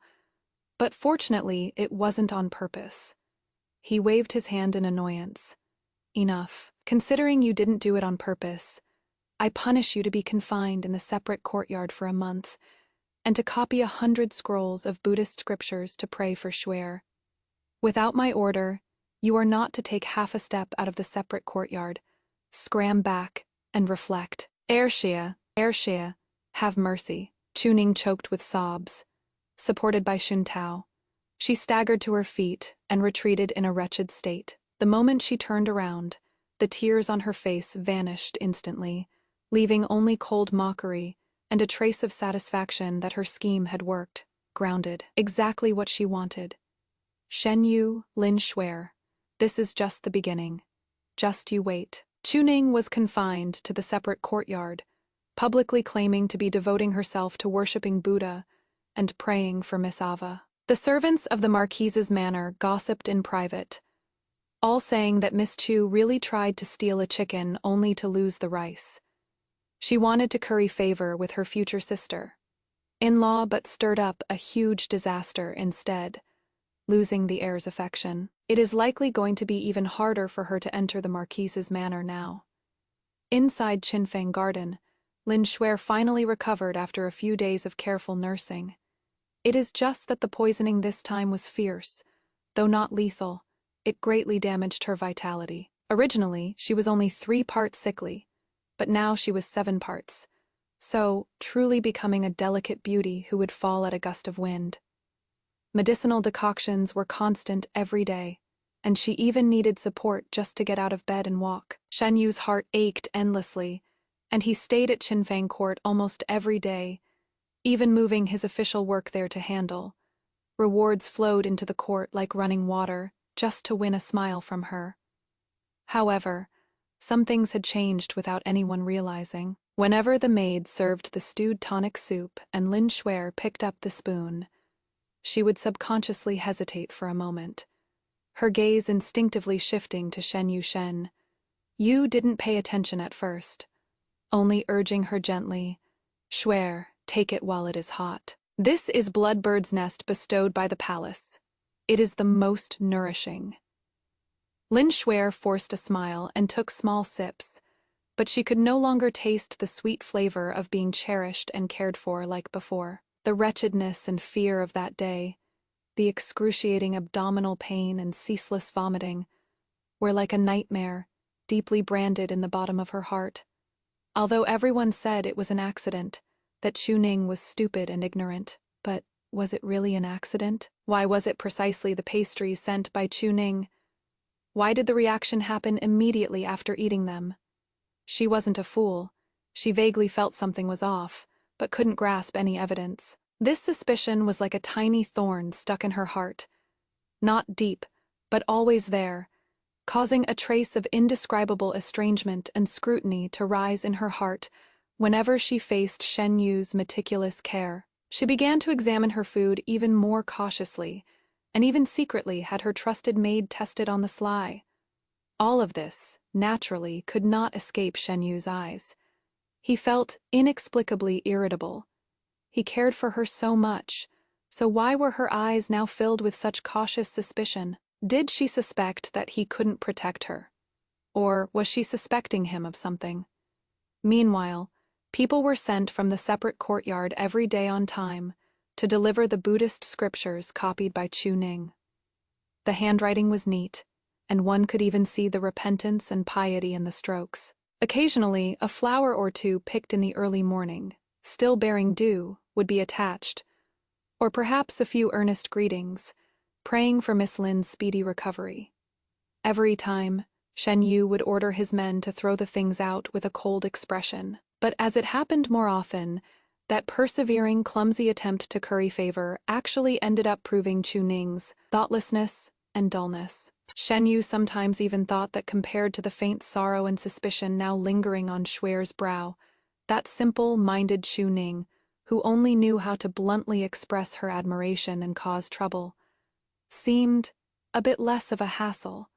Speaker 1: but fortunately it wasn't on purpose. He waved his hand in annoyance. Enough. Considering you didn't do it on purpose, I punish you to be confined in the separate courtyard for a month, and to copy 100 scrolls of Buddhist scriptures to pray for Shuer. Without my order, you are not to take half a step out of the separate courtyard. Scram back and reflect. Heir Xie, have mercy. Chu Ning choked with sobs. Supported by Xun Tao, she staggered to her feet and retreated in a wretched state. The moment she turned around, the tears on her face vanished instantly, leaving only cold mockery and a trace of satisfaction that her scheme had worked. Grounded. Exactly what she wanted. Shen Yu, Lin Shuer. This is just the beginning. Just you wait. Chu Ning was confined to the separate courtyard, publicly claiming to be devoting herself to worshipping Buddha and praying for Miss Ava. The servants of the Marquise's manor gossiped in private, all saying that Miss Chu really tried to steal a chicken only to lose the rice. She wanted to curry favor with her future sister-in-law, but stirred up a huge disaster instead, losing the heir's affection. It is likely going to be even harder for her to enter the Marquise's manor now. Inside Qinfeng Garden, Lin Shuer finally recovered after a few days of careful nursing. It is just that the poisoning this time was fierce, though not lethal. It greatly damaged her vitality. Originally, she was only 3 parts sickly, but now she was 7 parts, so truly becoming a delicate beauty who would fall at a gust of wind. Medicinal decoctions were constant every day, and she even needed support just to get out of bed and walk. Shen Yu's heart ached endlessly, and he stayed at Qinfeng Court almost every day, even moving his official work there to handle. Rewards flowed into the court like running water, just to win a smile from her. However, some things had changed without anyone realizing. Whenever the maid served the stewed tonic soup and Lin Shuer picked up the spoon, she would subconsciously hesitate for a moment, her gaze instinctively shifting to Shen Yu. You didn't pay attention at first, only urging her gently, Swear, take it while it is hot. This is bloodbird's nest bestowed by the palace. It is the most nourishing. Lin Shuer forced a smile and took small sips, but she could no longer taste the sweet flavor of being cherished and cared for like before. The wretchedness and fear of that day, the excruciating abdominal pain and ceaseless vomiting, were like a nightmare, deeply branded in the bottom of her heart. Although everyone said it was an accident, that Chuning was stupid and ignorant, but was it really an accident? Why was it precisely the pastries sent by Chuning? Why did the reaction happen immediately after eating them? She wasn't a fool. She vaguely felt something was off, but couldn't grasp any evidence. This suspicion was like a tiny thorn stuck in her heart. Not deep, but always there, causing a trace of indescribable estrangement and scrutiny to rise in her heart whenever she faced Shen Yu's meticulous care. She began to examine her food even more cautiously, and even secretly had her trusted maid tested on the sly. All of this, naturally, could not escape Shen Yu's eyes. He felt inexplicably irritable. He cared for her so much, so why were her eyes now filled with such cautious suspicion? Did she suspect that he couldn't protect her? Or was she suspecting him of something? Meanwhile, people were sent from the separate courtyard every day on time to deliver the Buddhist scriptures copied by Chuning. The handwriting was neat, and one could even see the repentance and piety in the strokes. Occasionally, a flower or two picked in the early morning, still bearing dew, would be attached, or perhaps a few earnest greetings, praying for Miss Lin's speedy recovery. Every time, Shen Yu would order his men to throw the things out with a cold expression. But as it happened more often, that persevering, clumsy attempt to curry favor actually ended up proving Chuning's thoughtlessness and dullness. Shen Yu sometimes even thought that compared to the faint sorrow and suspicion now lingering on Shuer's brow, that simple-minded Chuning, who only knew how to bluntly express her admiration and cause trouble, seemed a bit less of a hassle.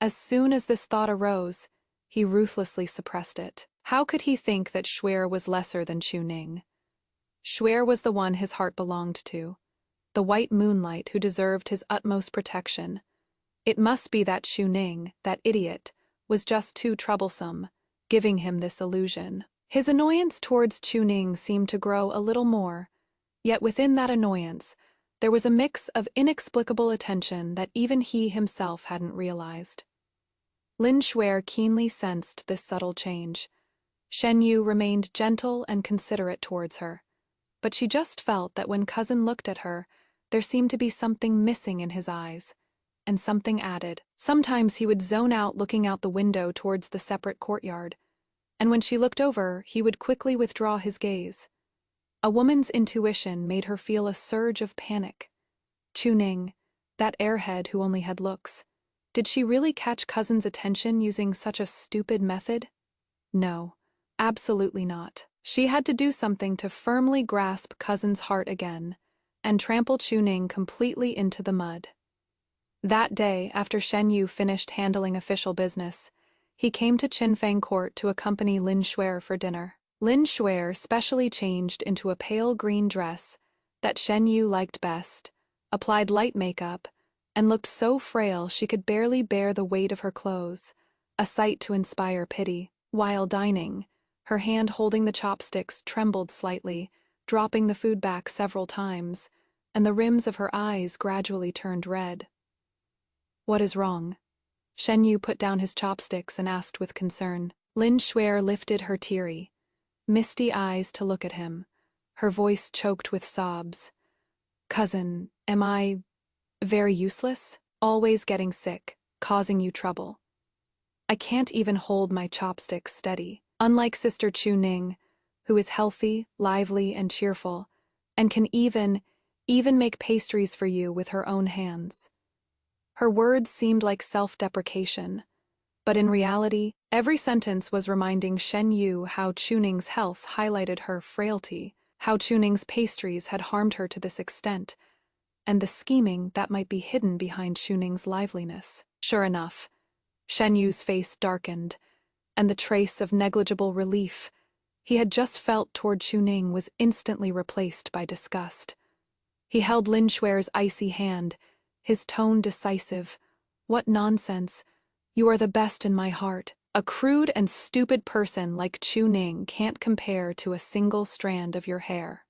Speaker 1: As soon as this thought arose, he ruthlessly suppressed it. How could he think that Shuer was lesser than Chuning? Shuer was the one his heart belonged to, the white moonlight who deserved his utmost protection. It must be that Chuning, that idiot, was just too troublesome, giving him this illusion. His annoyance towards Chuning seemed to grow a little more, yet within that annoyance, there was a mix of inexplicable attention that even he himself hadn't realized. Lin Shuer keenly sensed this subtle change. Shen Yu remained gentle and considerate towards her, but she just felt that when cousin looked at her, there seemed to be something missing in his eyes, and something added. Sometimes he would zone out looking out the window towards the separate courtyard, and when she looked over, he would quickly withdraw his gaze. A woman's intuition made her feel a surge of panic. Chuning, that airhead who only had looks, did she really catch cousin's attention using such a stupid method? No, absolutely not. She had to do something to firmly grasp cousin's heart again, and trample Chuning completely into the mud. That day, after Shen Yu finished handling official business, he came to Qinfang Court to accompany Lin Shuer for dinner. Lin Shuer specially changed into a pale green dress that Shen Yu liked best, applied light makeup, and looked so frail she could barely bear the weight of her clothes, a sight to inspire pity. While dining, her hand holding the chopsticks trembled slightly, dropping the food back several times, and the rims of her eyes gradually turned red. "What is wrong?" Shen Yu put down his chopsticks and asked with concern. Lin Shuer lifted her teary, misty eyes to look at him, her voice choked with sobs. "Cousin, am I very useless? Always getting sick, causing you trouble. I can't even hold my chopsticks steady. Unlike Sister Chuning, who is healthy, lively, and cheerful, and can even make pastries for you with her own hands." Her words seemed like self-deprecation, but in reality, every sentence was reminding Shen Yu how Chuning's health highlighted her frailty, how Chuning's pastries had harmed her to this extent, and the scheming that might be hidden behind Chuning's liveliness. Sure enough, Shen Yu's face darkened, and the trace of negligible relief. he had just felt toward Chuning was instantly replaced by disgust. He held Lin Shuer's icy hand, his tone decisive. "What nonsense. You are the best in my heart. A crude and stupid person like Chuning can't compare to a single strand of your hair.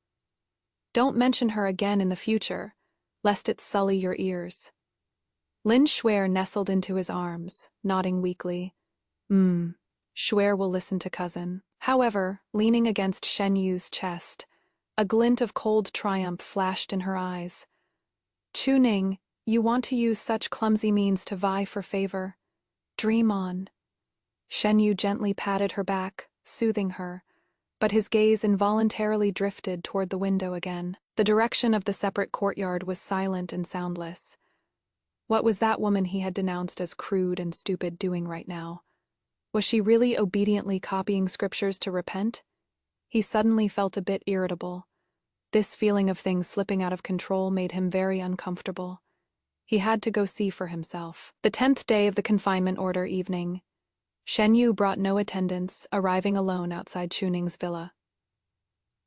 Speaker 1: Don't mention her again in the future, lest it sully your ears." Lin Shuer nestled into his arms, nodding weakly. Shuer will listen to cousin. However, leaning against Shen Yu's chest, a glint of cold triumph flashed in her eyes. "Chuning, you want to use such clumsy means to vie for favor. Dream on." Shen Yu gently patted her back, soothing her, but his gaze involuntarily drifted toward the window again. The direction of the separate courtyard was silent and soundless. What was that woman he had denounced as crude and stupid doing right now? Was she really obediently copying scriptures to repent? He suddenly felt a bit irritable. This feeling of things slipping out of control made him very uncomfortable. He had to go see for himself. The 10th day of the confinement order evening. Shen Yu brought no attendants, arriving alone outside Chuning's villa.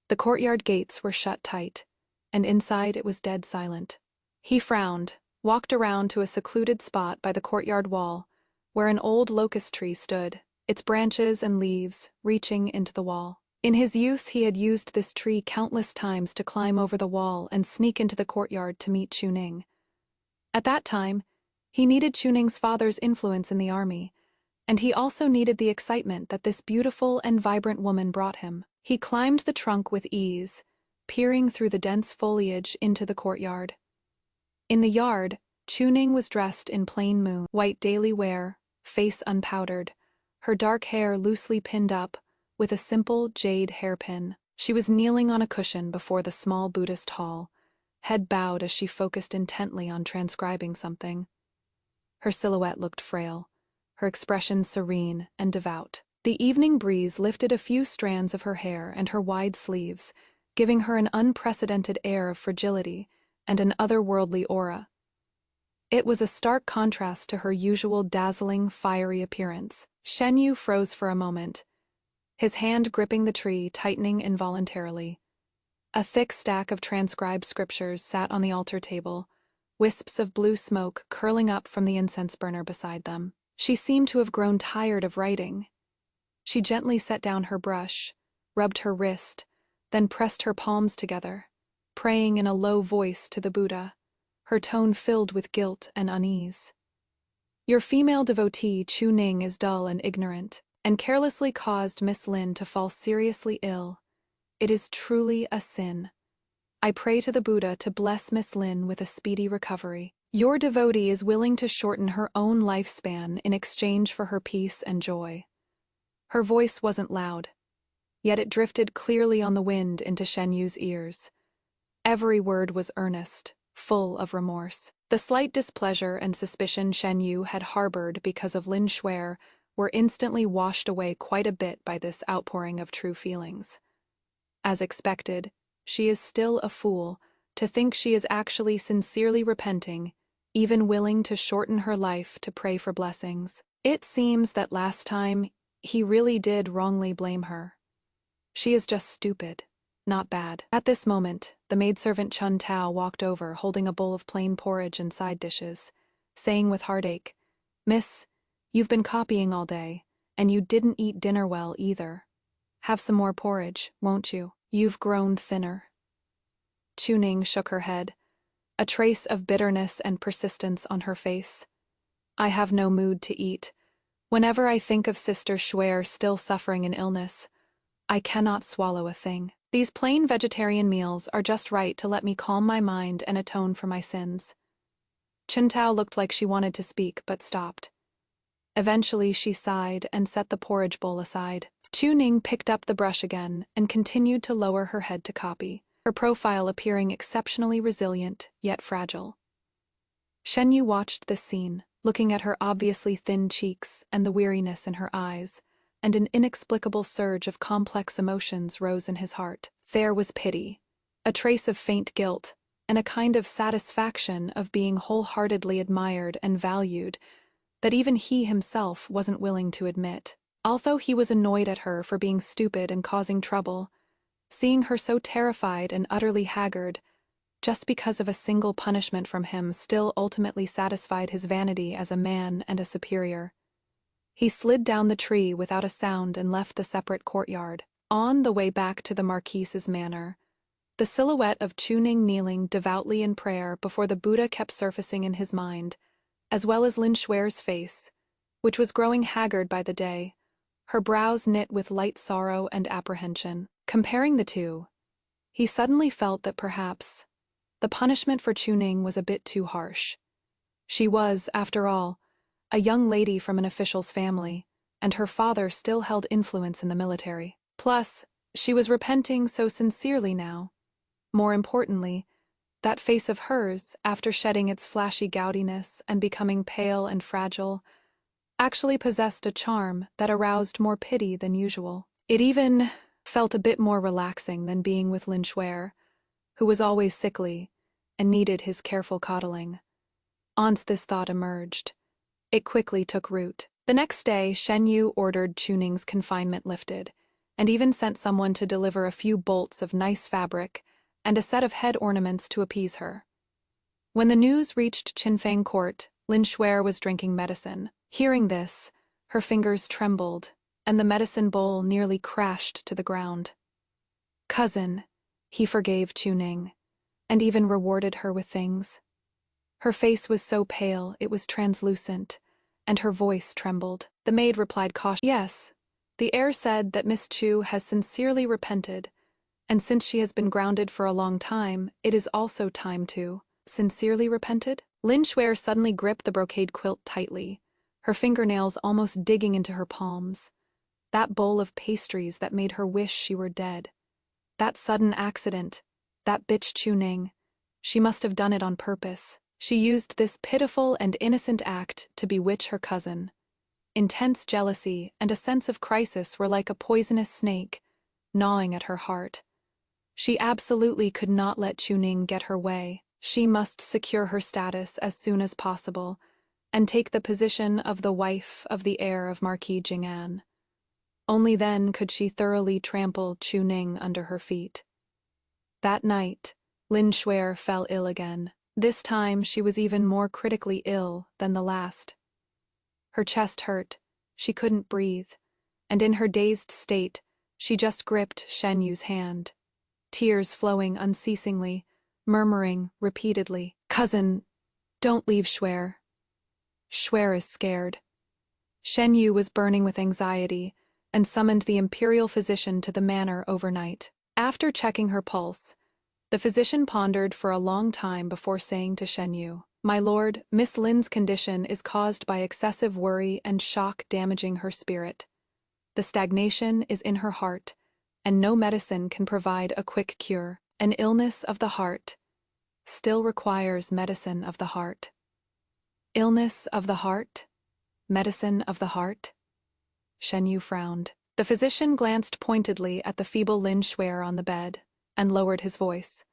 Speaker 1: The courtyard gates were shut tight, and inside it was dead silent. He frowned, walked around to a secluded spot by the courtyard wall, where an old locust tree stood, its branches and leaves reaching into the wall. In his youth he had used this tree countless times to climb over the wall and sneak into the courtyard to meet Chuning. At that time, he needed Chuning's father's influence in the army, and he also needed the excitement that this beautiful and vibrant woman brought him. He climbed the trunk with ease, peering through the dense foliage into the courtyard. In the yard, Chuning was dressed in plain moon, white daily wear, face unpowdered, her dark hair loosely pinned up with a simple jade hairpin. She was kneeling on a cushion before the small Buddhist hall, head bowed as she focused intently on transcribing something. Her silhouette looked frail, her expression serene and devout. The evening breeze lifted a few strands of her hair and her wide sleeves, giving her an unprecedented air of fragility and an otherworldly aura. It was a stark contrast to her usual dazzling, fiery appearance. Shen Yu froze for a moment, his hand gripping the tree, tightening involuntarily. A thick stack of transcribed scriptures sat on the altar table, wisps of blue smoke curling up from the incense burner beside them. She seemed to have grown tired of writing. She gently set down her brush, rubbed her wrist, then pressed her palms together, praying in a low voice to the Buddha, her tone filled with guilt and unease. "Your female devotee, Chuning, is dull and ignorant, and carelessly caused Miss Lin to fall seriously ill. It is truly a sin. I pray to the Buddha to bless Miss Lin with a speedy recovery. Your devotee is willing to shorten her own lifespan in exchange for her peace and joy." Her voice wasn't loud, yet it drifted clearly on the wind into Shen Yu's ears. Every word was earnest, full of remorse. The slight displeasure and suspicion Shen Yu had harbored because of Lin Shuer were instantly washed away quite a bit by this outpouring of true feelings. As expected, she is still a fool to think she is actually sincerely repenting, even willing to shorten her life to pray for blessings. It seems that last time, he really did wrongly blame her. She is just stupid, not bad. At this moment, the maidservant Chun Tao walked over holding a bowl of plain porridge and side dishes, saying with heartache, "Miss, you've been copying all day, and you didn't eat dinner well either. Have some more porridge, won't you? You've grown thinner." Chuning shook her head, a trace of bitterness and persistence on her face. "I have no mood to eat. Whenever I think of Sister Shuer still suffering an illness, I cannot swallow a thing. These plain vegetarian meals are just right to let me calm my mind and atone for my sins." Chun Tao looked like she wanted to speak but stopped. Eventually she sighed and set the porridge bowl aside. Chuning picked up the brush again and continued to lower her head to copy, her profile appearing exceptionally resilient yet fragile. Shen Yu watched this scene, looking at her obviously thin cheeks and the weariness in her eyes, and an inexplicable surge of complex emotions rose in his heart. There was pity, a trace of faint guilt, and a kind of satisfaction of being wholeheartedly admired and valued that even he himself wasn't willing to admit. Although he was annoyed at her for being stupid and causing trouble, seeing her so terrified and utterly haggard, just because of a single punishment from him still ultimately satisfied his vanity as a man and a superior. He slid down the tree without a sound and left the separate courtyard. On the way back to the Marquise's manor, the silhouette of Chuning kneeling devoutly in prayer before the Buddha kept surfacing in his mind, as well as Lin Shuer's face, which was growing haggard by the day, her brows knit with light sorrow and apprehension. Comparing the two, he suddenly felt that perhaps the punishment for Chuning was a bit too harsh. She was, after all, a young lady from an official's family, and her father still held influence in the military. Plus, she was repenting so sincerely now. More importantly, that face of hers, after shedding its flashy gaudiness and becoming pale and fragile, actually possessed a charm that aroused more pity than usual. It even felt a bit more relaxing than being with Lin Shuer, who was always sickly and needed his careful coddling. Once this thought emerged, it quickly took root. The next day, Shen Yu ordered Chuning's confinement lifted, and even sent someone to deliver a few bolts of nice fabric and a set of head ornaments to appease her. When the news reached Qinfang court, Lin Shuer was drinking medicine. Hearing this, her fingers trembled, and the medicine bowl nearly crashed to the ground. Cousin, he forgave Chuning, and even rewarded her with things. Her face was so pale it was translucent, and her voice trembled. The maid replied cautiously, "Yes, the heir said that Miss Chu has sincerely repented, and since she has been grounded for a long time, it is also time to..." Sincerely repented? Lin Shuer suddenly gripped the brocade quilt tightly, her fingernails almost digging into her palms. That bowl of pastries that made her wish she were dead. That sudden accident, that bitch Chuning, she must have done it on purpose. She used this pitiful and innocent act to bewitch her cousin. Intense jealousy and a sense of crisis were like a poisonous snake, gnawing at her heart. She absolutely could not let Chuning get her way. She must secure her status as soon as possible, and take the position of the wife of the heir of Marquis Jing'an. Only then could she thoroughly trample Chuning under her feet. That night, Lin Shuer fell ill again. This time she was even more critically ill than the last. Her chest hurt, she couldn't breathe, and in her dazed state, she just gripped Shen Yu's hand, tears flowing unceasingly, murmuring repeatedly, "Cousin, don't leave Shuer. Shuer is scared." Shen Yu was burning with anxiety and summoned the imperial physician to the manor overnight. After checking her pulse, the physician pondered for a long time before saying to Shen Yu, "My lord, Miss Lin's condition is caused by excessive worry and shock damaging her spirit. The stagnation is in her heart, and no medicine can provide a quick cure. An illness of the heart still requires medicine of the heart." Illness of the heart? Medicine of the heart? Shen Yu frowned. The physician glanced pointedly at the feeble Lin Shuer on the bed, and lowered his voice.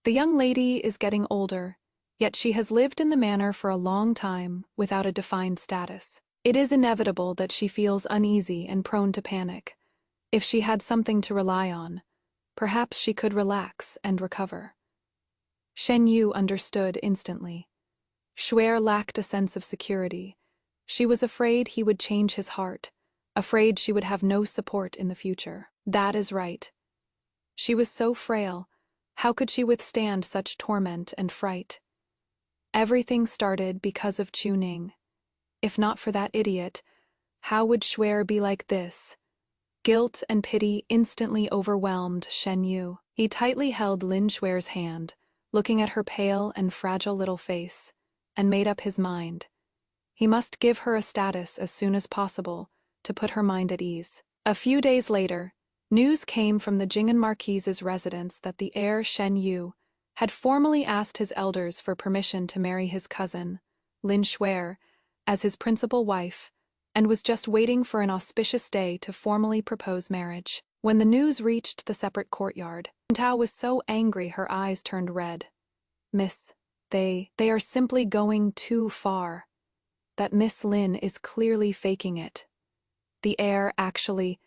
Speaker 1: "The young lady is getting older, yet she has lived in the manor for a long time without a defined status. It is inevitable that she feels uneasy and prone to panic. If she had something to rely on, perhaps she could relax and recover." Shen Yu understood instantly. Shuer lacked a sense of security. She was afraid he would change his heart, afraid she would have no support in the future. That is right. She was so frail. How could she withstand such torment and fright? Everything started because of Chuning. If not for that idiot, how would Shuer be like this? Guilt and pity instantly overwhelmed Shen Yu. He tightly held Lin Shuer's hand, looking at her pale and fragile little face, and made up his mind. He must give her a status as soon as possible to put her mind at ease. A few days later, news came from the Jing'an Marquise's residence that the heir Shen Yu had formally asked his elders for permission to marry his cousin, Lin Shuer, as his principal wife, and was just waiting for an auspicious day to formally propose marriage. When the news reached the separate courtyard, Tao was so angry her eyes turned red. "Miss, they are simply going too far. That Miss Lin is clearly faking it. The heir, actually.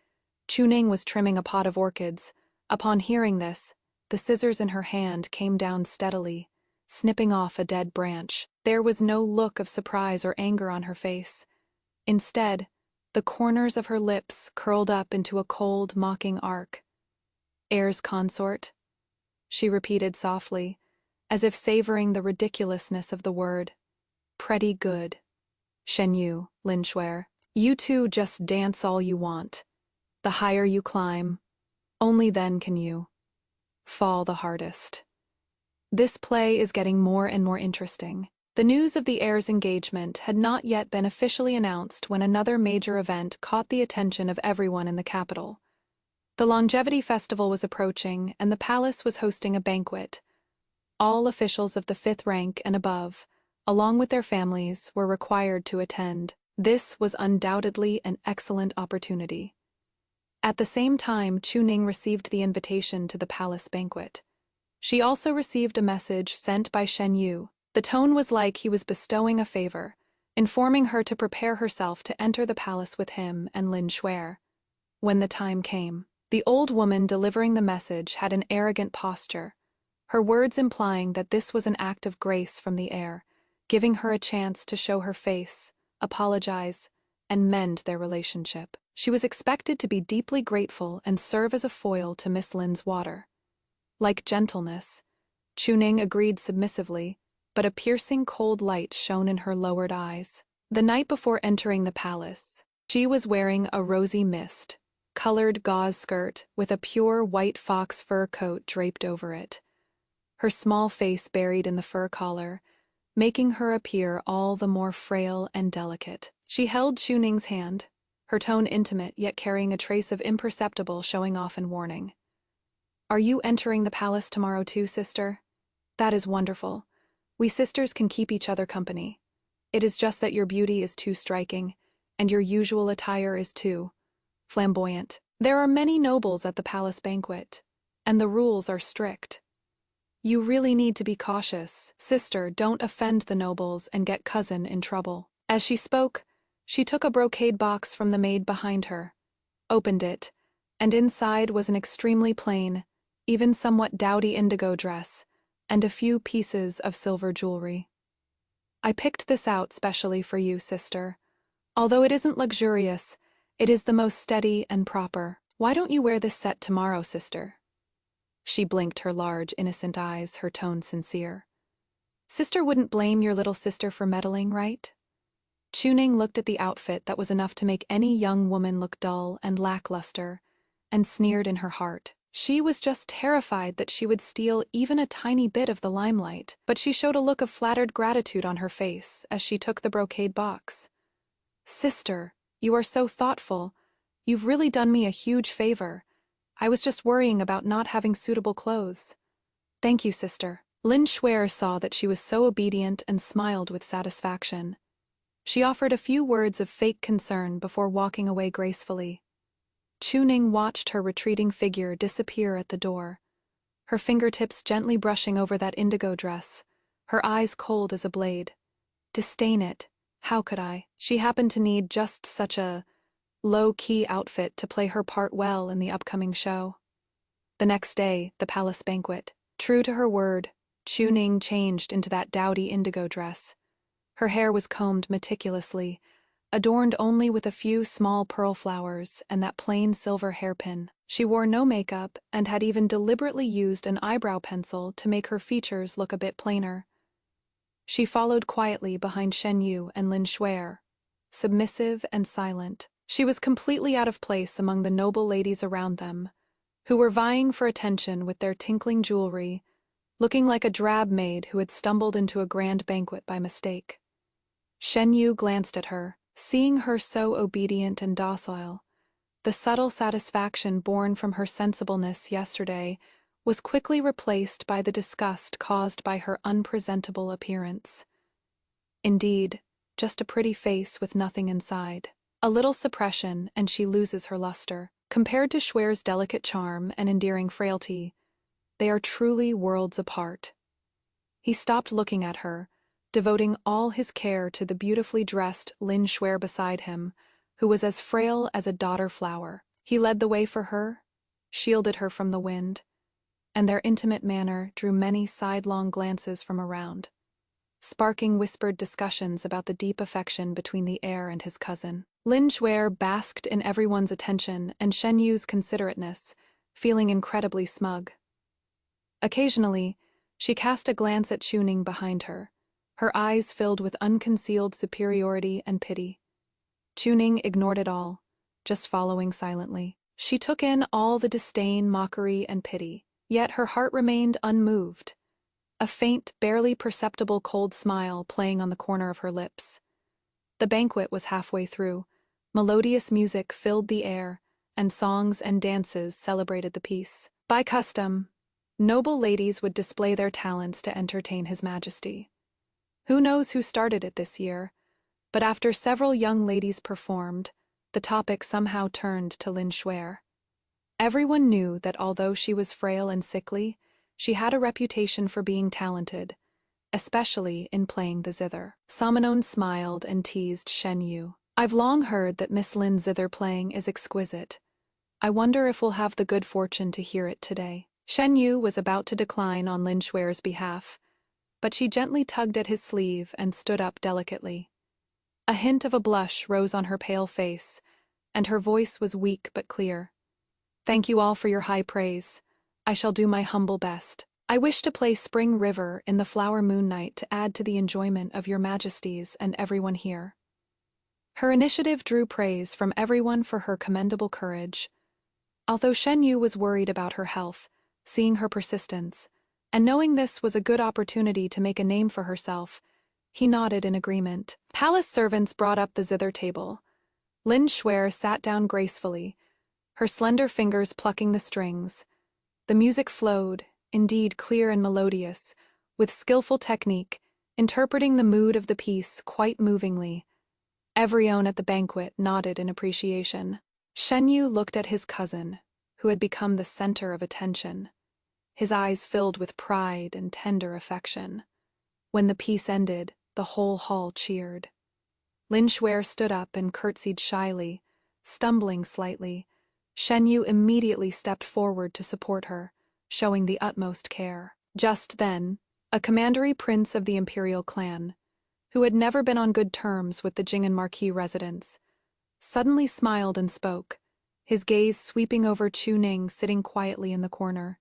Speaker 1: Chuning was trimming a pot of orchids. Upon hearing this, the scissors in her hand came down steadily, snipping off a dead branch. There was no look of surprise or anger on her face. Instead, the corners of her lips curled up into a cold, mocking arc. "Heir's consort," she repeated softly, as if savoring the ridiculousness of the word. "Pretty good. Shen Yu, Lin Shuer. You two just dance all you want. The higher you climb, only then can you fall the hardest." This play is getting more and more interesting. The news of the heir's engagement had not yet been officially announced when another major event caught the attention of everyone in the capital. The Longevity Festival was approaching, and the palace was hosting a banquet. All officials of the 5th rank and above, along with their families, were required to attend. This was undoubtedly an excellent opportunity. At the same time, Chuning received the invitation to the palace banquet. She also received a message sent by Shen Yu. The tone was like he was bestowing a favor, informing her to prepare herself to enter the palace with him and Lin Shuer. When the time came, the old woman delivering the message had an arrogant posture, her words implying that this was an act of grace from the heir, giving her a chance to show her face, apologize, and mend their relationship. She was expected to be deeply grateful and serve as a foil to Miss Lin's water. Like gentleness, Chuning agreed submissively, but a piercing cold light shone in her lowered eyes. The night before entering the palace, she was wearing a rosy mist-colored gauze skirt with a pure white fox fur coat draped over it, her small face buried in the fur collar, making her appear all the more frail and delicate. She held Chuning's hand, her tone intimate yet carrying a trace of imperceptible showing off in warning. "Are you entering the palace tomorrow too, sister? That is wonderful. We sisters can keep each other company. It is just that your beauty is too striking, and your usual attire is too flamboyant. There are many nobles at the palace banquet, and the rules are strict. You really need to be cautious. Sister, don't offend the nobles and get cousin in trouble." As she spoke, she took a brocade box from the maid behind her, opened it, and inside was an extremely plain, even somewhat dowdy indigo dress, and a few pieces of silver jewelry. "I picked this out specially for you, sister. Although it isn't luxurious, it is the most steady and proper. Why don't you wear this set tomorrow, sister?" She blinked her large, innocent eyes, her tone sincere. "Sister wouldn't blame your little sister for meddling, right?" Chuning looked at the outfit that was enough to make any young woman look dull and lackluster, and sneered in her heart. She was just terrified that she would steal even a tiny bit of the limelight, but she showed a look of flattered gratitude on her face as she took the brocade box. "Sister, you are so thoughtful. You've really done me a huge favor. I was just worrying about not having suitable clothes." "Thank you, sister." Lin Shuer saw that she was so obedient and smiled with satisfaction. She offered a few words of fake concern before walking away gracefully. Chuning watched her retreating figure disappear at the door, her fingertips gently brushing over that indigo dress, her eyes cold as a blade. Disdain it. How could I? She happened to need just such a low-key outfit to play her part well in the upcoming show. The next day, the palace banquet. True to her word, Chuning changed into that dowdy indigo dress. Her hair was combed meticulously, adorned only with a few small pearl flowers and that plain silver hairpin. She wore no makeup and had even deliberately used an eyebrow pencil to make her features look a bit plainer. She followed quietly behind Shen Yu and Lin Shuer, submissive and silent. She was completely out of place among the noble ladies around them, who were vying for attention with their tinkling jewelry, looking like a drab maid who had stumbled into a grand banquet by mistake. Shen Yu glanced at her, seeing her so obedient and docile. The subtle satisfaction born from her sensibleness yesterday was quickly replaced by the disgust caused by her unpresentable appearance. Indeed, just a pretty face with nothing inside. A little suppression, and she loses her luster. Compared to Shuer's delicate charm and endearing frailty, they are truly worlds apart. He stopped looking at her, devoting all his care to the beautifully dressed Lin Shuer beside him, who was as frail as a dodder flower. He led the way for her, shielded her from the wind, and their intimate manner drew many sidelong glances from around, sparking whispered discussions about the deep affection between the heir and his cousin. Lin Shuer basked in everyone's attention and Shen Yu's considerateness, feeling incredibly smug. Occasionally, she cast a glance at Chuning behind her, her eyes filled with unconcealed superiority and pity. Chuning ignored it all, just following silently. She took in all the disdain, mockery, and pity, yet her heart remained unmoved, a faint, barely perceptible cold smile playing on the corner of her lips. The banquet was halfway through. Melodious music filled the air, and songs and dances celebrated the peace. By custom, noble ladies would display their talents to entertain His Majesty. Who knows who started it this year, but after several young ladies performed, the topic somehow turned to Lin Shuer. Everyone knew that although she was frail and sickly, she had a reputation for being talented, especially in playing the zither. Samenon smiled and teased Shen Yu. I've long heard that Miss Lin's zither playing is exquisite. I wonder if we'll have the good fortune to hear it today. Shen Yu was about to decline on Lin Shuer's behalf, but she gently tugged at his sleeve and stood up delicately. A hint of a blush rose on her pale face, and her voice was weak but clear. Thank you all for your high praise. I shall do my humble best. I wish to play Spring River in the flower moon night to add to the enjoyment of your majesties and everyone here. Her initiative drew praise from everyone for her commendable courage. Although Shen Yu was worried about her health, seeing her persistence, and knowing this was a good opportunity to make a name for herself, he nodded in agreement. Palace servants brought up the zither table. Lin Shuer sat down gracefully, her slender fingers plucking the strings. The music flowed, indeed clear and melodious, with skillful technique, interpreting the mood of the piece quite movingly. Everyone at the banquet nodded in appreciation. Shen Yu looked at his cousin, who had become the center of attention, his eyes filled with pride and tender affection. When the piece ended, the whole hall cheered. Lin Shuer stood up and curtsied shyly, stumbling slightly. Shen Yu immediately stepped forward to support her, showing the utmost care. Just then, a commandery prince of the imperial clan, who had never been on good terms with the Jing'an Marquis residents, suddenly smiled and spoke, his gaze sweeping over Chuning sitting quietly in the corner.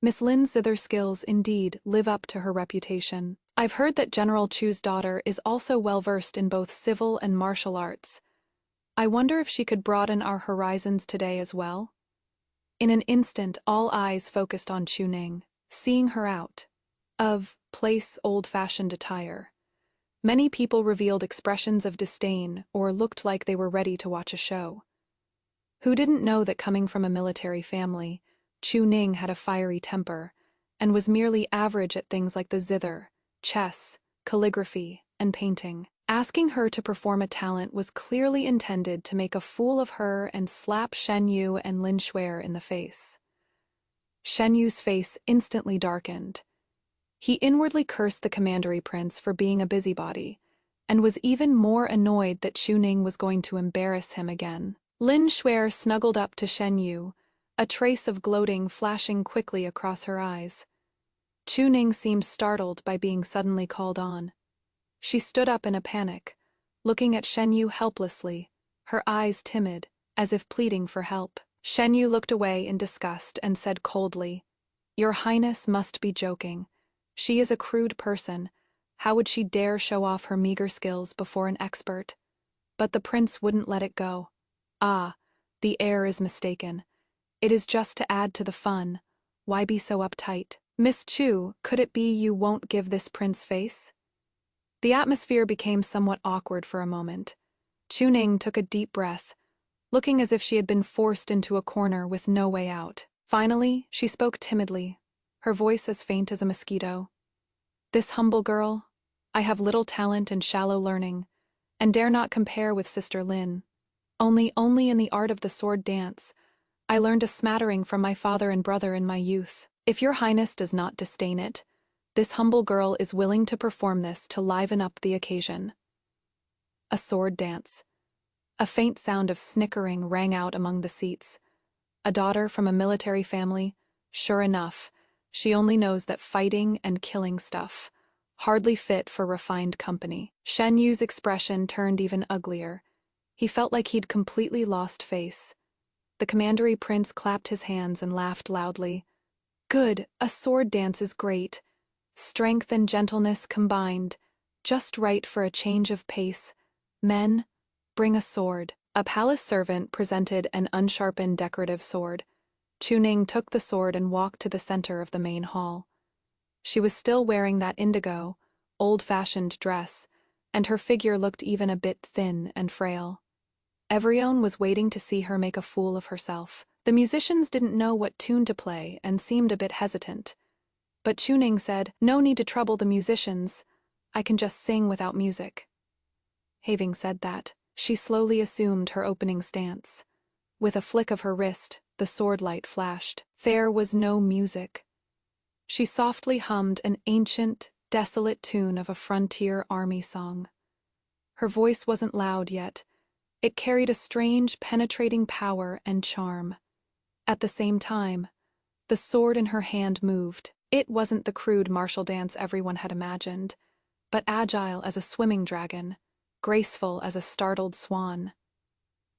Speaker 1: Miss Lin's zither skills indeed live up to her reputation. I've heard that General Chu's daughter is also well-versed in both civil and martial arts. I wonder if she could broaden our horizons today as well? In an instant, all eyes focused on Chuning, seeing her out of place old-fashioned attire. Many people revealed expressions of disdain or looked like they were ready to watch a show. Who didn't know that coming from a military family, Chuning had a fiery temper and was merely average at things like the zither, chess, calligraphy, and painting. Asking her to perform a talent was clearly intended to make a fool of her and slap Shen Yu and Lin Shuer in the face. Shen Yu's face instantly darkened. He inwardly cursed the commandery prince for being a busybody, and was even more annoyed that Chuning was going to embarrass him again. Lin Shuer snuggled up to Shen Yu, a trace of gloating flashing quickly across her eyes. Chuning seemed startled by being suddenly called on. She stood up in a panic, looking at Shen Yu helplessly, her eyes timid, as if pleading for help. Shen Yu looked away in disgust and said coldly, "Your Highness must be joking. She is a crude person. How would she dare show off her meager skills before an expert?" But the prince wouldn't let it go. "Ah, the heir is mistaken. It is just to add to the fun. Why be so uptight? Miss Chu, could it be you won't give this prince face?" The atmosphere became somewhat awkward for a moment. Chuning took a deep breath, looking as if she had been forced into a corner with no way out. Finally, she spoke timidly, her voice as faint as a mosquito. "This humble girl, I have little talent and shallow learning, and dare not compare with Sister Lin. Only in the art of the sword dance, I learned a smattering from my father and brother in my youth. If your Highness does not disdain it, this humble girl is willing to perform this to liven up the occasion." A sword dance. A faint sound of snickering rang out among the seats. A daughter from a military family? Sure enough, she only knows that fighting and killing stuff. Hardly fit for refined company. Shen Yu's expression turned even uglier. He felt like he'd completely lost face. The commandery prince clapped his hands and laughed loudly. Good, a sword dance is great. Strength and gentleness combined. Just right for a change of pace. Men, bring a sword. A palace servant presented an unsharpened decorative sword. Chuning took the sword and walked to the center of the main hall. She was still wearing that indigo, old-fashioned dress, and her figure looked even a bit thin and frail. Everyone was waiting to see her make a fool of herself. The musicians didn't know what tune to play and seemed a bit hesitant. But Chuning said, "No need to trouble the musicians. I can just sing without music." Having said that, she slowly assumed her opening stance. With a flick of her wrist, the sword light flashed. There was no music. She softly hummed an ancient, desolate tune of a frontier army song. Her voice wasn't loud yet. It carried a strange, penetrating power and charm. At the same time, the sword in her hand moved. It wasn't the crude martial dance everyone had imagined, but agile as a swimming dragon, graceful as a startled swan.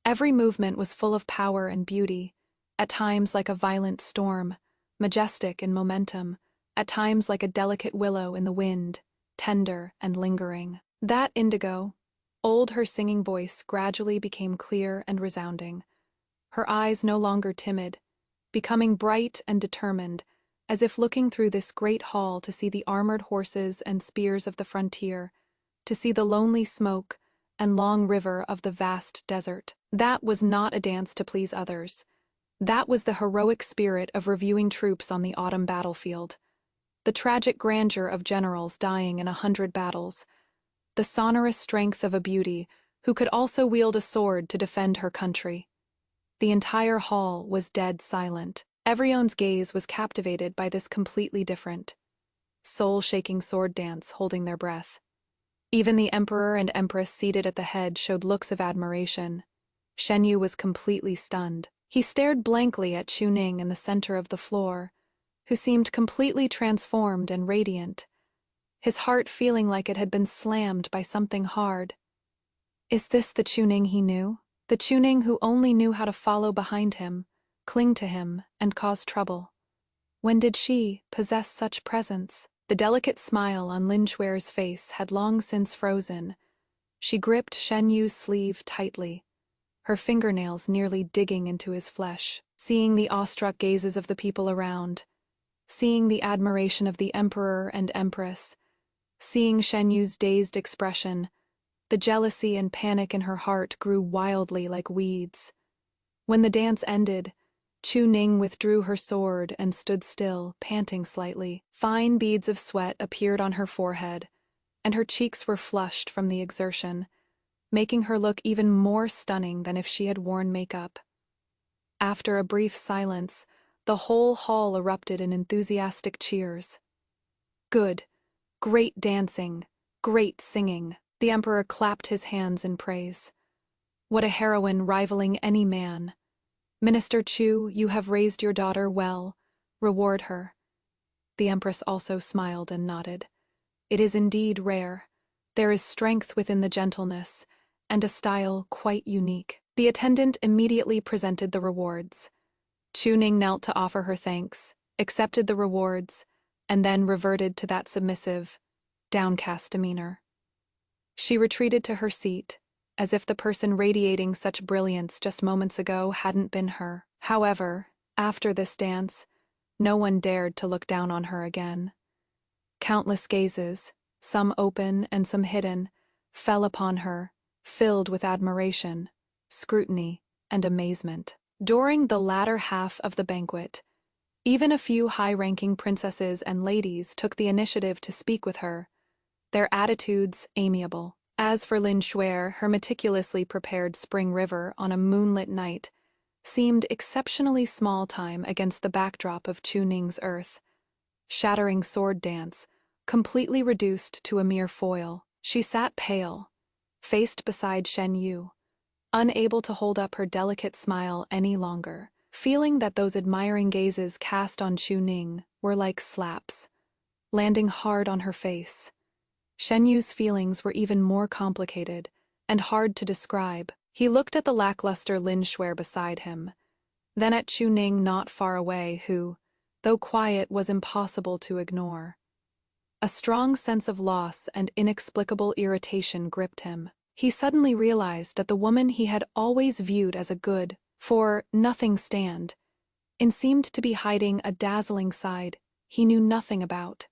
Speaker 1: Every movement was full of power and beauty, at times like a violent storm, majestic in momentum, at times like a delicate willow in the wind, tender and lingering. That indigo, her singing voice gradually became clear and resounding. Her eyes no longer timid, becoming bright and determined, as if looking through this great hall to see the armored horses and spears of the frontier, to see the lonely smoke and long river of the vast desert. That was not a dance to please others. That was the heroic spirit of reviewing troops on the autumn battlefield. The tragic grandeur of generals dying in 100 battles. The sonorous strength of a beauty who could also wield a sword to defend her country. The entire hall was dead silent. Everyone's gaze was captivated by this completely different, soul-shaking sword dance, holding their breath. Even the emperor and empress seated at the head showed looks of admiration. Shen Yu was completely stunned. He stared blankly at Chuning in the center of the floor, who seemed completely transformed and radiant, his heart feeling like it had been slammed by something hard. Is this the Chuning he knew? The Chuning who only knew how to follow behind him, cling to him, and cause trouble? When did she possess such presence? The delicate smile on Lin Xuer's face had long since frozen. She gripped Shen Yu's sleeve tightly, her fingernails nearly digging into his flesh. Seeing the awestruck gazes of the people around, seeing the admiration of the emperor and empress, seeing Shen Yu's dazed expression, the jealousy and panic in her heart grew wildly like weeds. When the dance ended, Chuning withdrew her sword and stood still, panting slightly. Fine beads of sweat appeared on her forehead, and her cheeks were flushed from the exertion, making her look even more stunning than if she had worn makeup. After a brief silence, the whole hall erupted in enthusiastic cheers. Good, great dancing, great singing. The emperor clapped his hands in praise. What a heroine rivaling any man. Minister Chu, you have raised your daughter well. Reward her. The empress also smiled and nodded. It is indeed rare. There is strength within the gentleness, and a style quite unique. The attendant immediately presented the rewards. Chuning knelt to offer her thanks, accepted the rewards, and then reverted to that submissive, downcast demeanor. She retreated to her seat, as if the person radiating such brilliance just moments ago hadn't been her. However, after this dance, no one dared to look down on her again. Countless gazes, some open and some hidden, fell upon her, filled with admiration, scrutiny, and amazement. During the latter half of the banquet, even a few high-ranking princesses and ladies took the initiative to speak with her, their attitudes amiable. As for Lin Xuer, her meticulously prepared spring river on a moonlit night seemed exceptionally small time against the backdrop of Chuning's earth. Shattering sword dance, completely reduced to a mere foil. She sat pale, faced beside Shen Yu, unable to hold up her delicate smile any longer, feeling that those admiring gazes cast on Chu-Ning were like slaps, landing hard on her face. Shen Yu's feelings were even more complicated and hard to describe. He looked at the lackluster Lin Shuer beside him, then at Chu-Ning not far away who, though quiet, was impossible to ignore. A strong sense of loss and inexplicable irritation gripped him. He suddenly realized that the woman he had always viewed as a good, for nothing stand, seemed to be hiding a dazzling side he knew nothing about.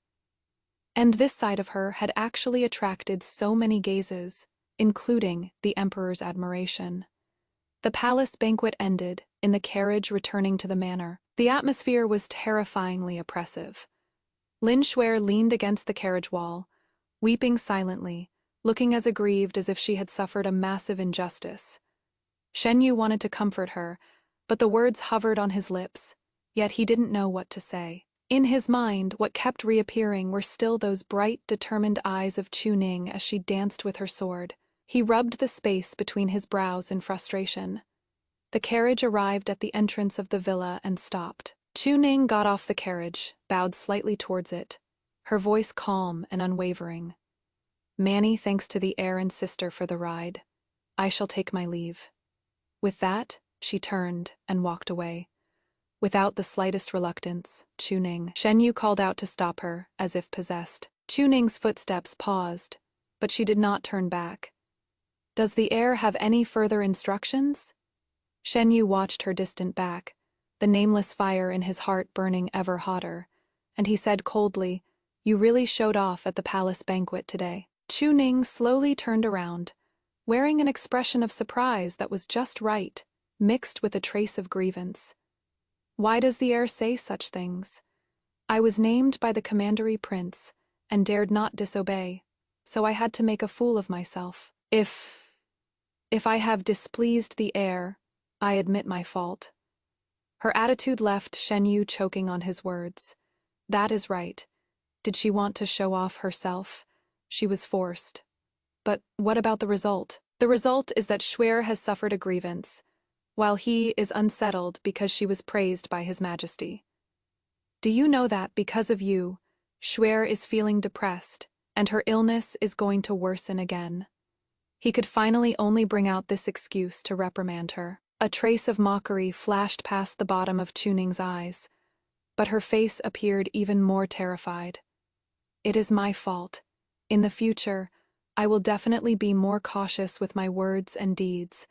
Speaker 1: And this side of her had actually attracted so many gazes, including the emperor's admiration. The palace banquet ended, in the carriage returning to the manor. The atmosphere was terrifyingly oppressive. Lin Shuer leaned against the carriage wall, weeping silently, looking as aggrieved as if she had suffered a massive injustice. Shen Yu wanted to comfort her, but the words hovered on his lips, yet he didn't know what to say. In his mind, what kept reappearing were still those bright, determined eyes of Chu-Ning as she danced with her sword. He rubbed the space between his brows in frustration. The carriage arrived at the entrance of the villa and stopped. Chu-Ning got off the carriage, bowed slightly towards it, her voice calm and unwavering. "Many thanks to the heir and sister for the ride. I shall take my leave." With that, she turned and walked away. Without the slightest reluctance, Shen Yu called out to stop her, as if possessed. Chu-Ning's footsteps paused, but she did not turn back. "Does the heir have any further instructions?" Shen Yu watched her distant back, the nameless fire in his heart burning ever hotter, and he said coldly, "You really showed off at the palace banquet today." Chu-Ning slowly turned around, wearing an expression of surprise that was just right, mixed with a trace of grievance. "Why does the heir say such things? I was named by the commandery prince and dared not disobey, so I had to make a fool of myself. If I have displeased the heir, I admit my fault." Her attitude left Shen Yu choking on his words. That is right. Did she want to show off herself? She was forced. But what about the result? The result is that Shuer has suffered a grievance, while he is unsettled because she was praised by His Majesty. Do you know that, because of you, Shuer is feeling depressed, and her illness is going to worsen again? He could finally only bring out this excuse to reprimand her. A trace of mockery flashed past the bottom of Chu-Ning's eyes, but her face appeared even more terrified. "It is my fault. In the future, I will definitely be more cautious with my words and deeds,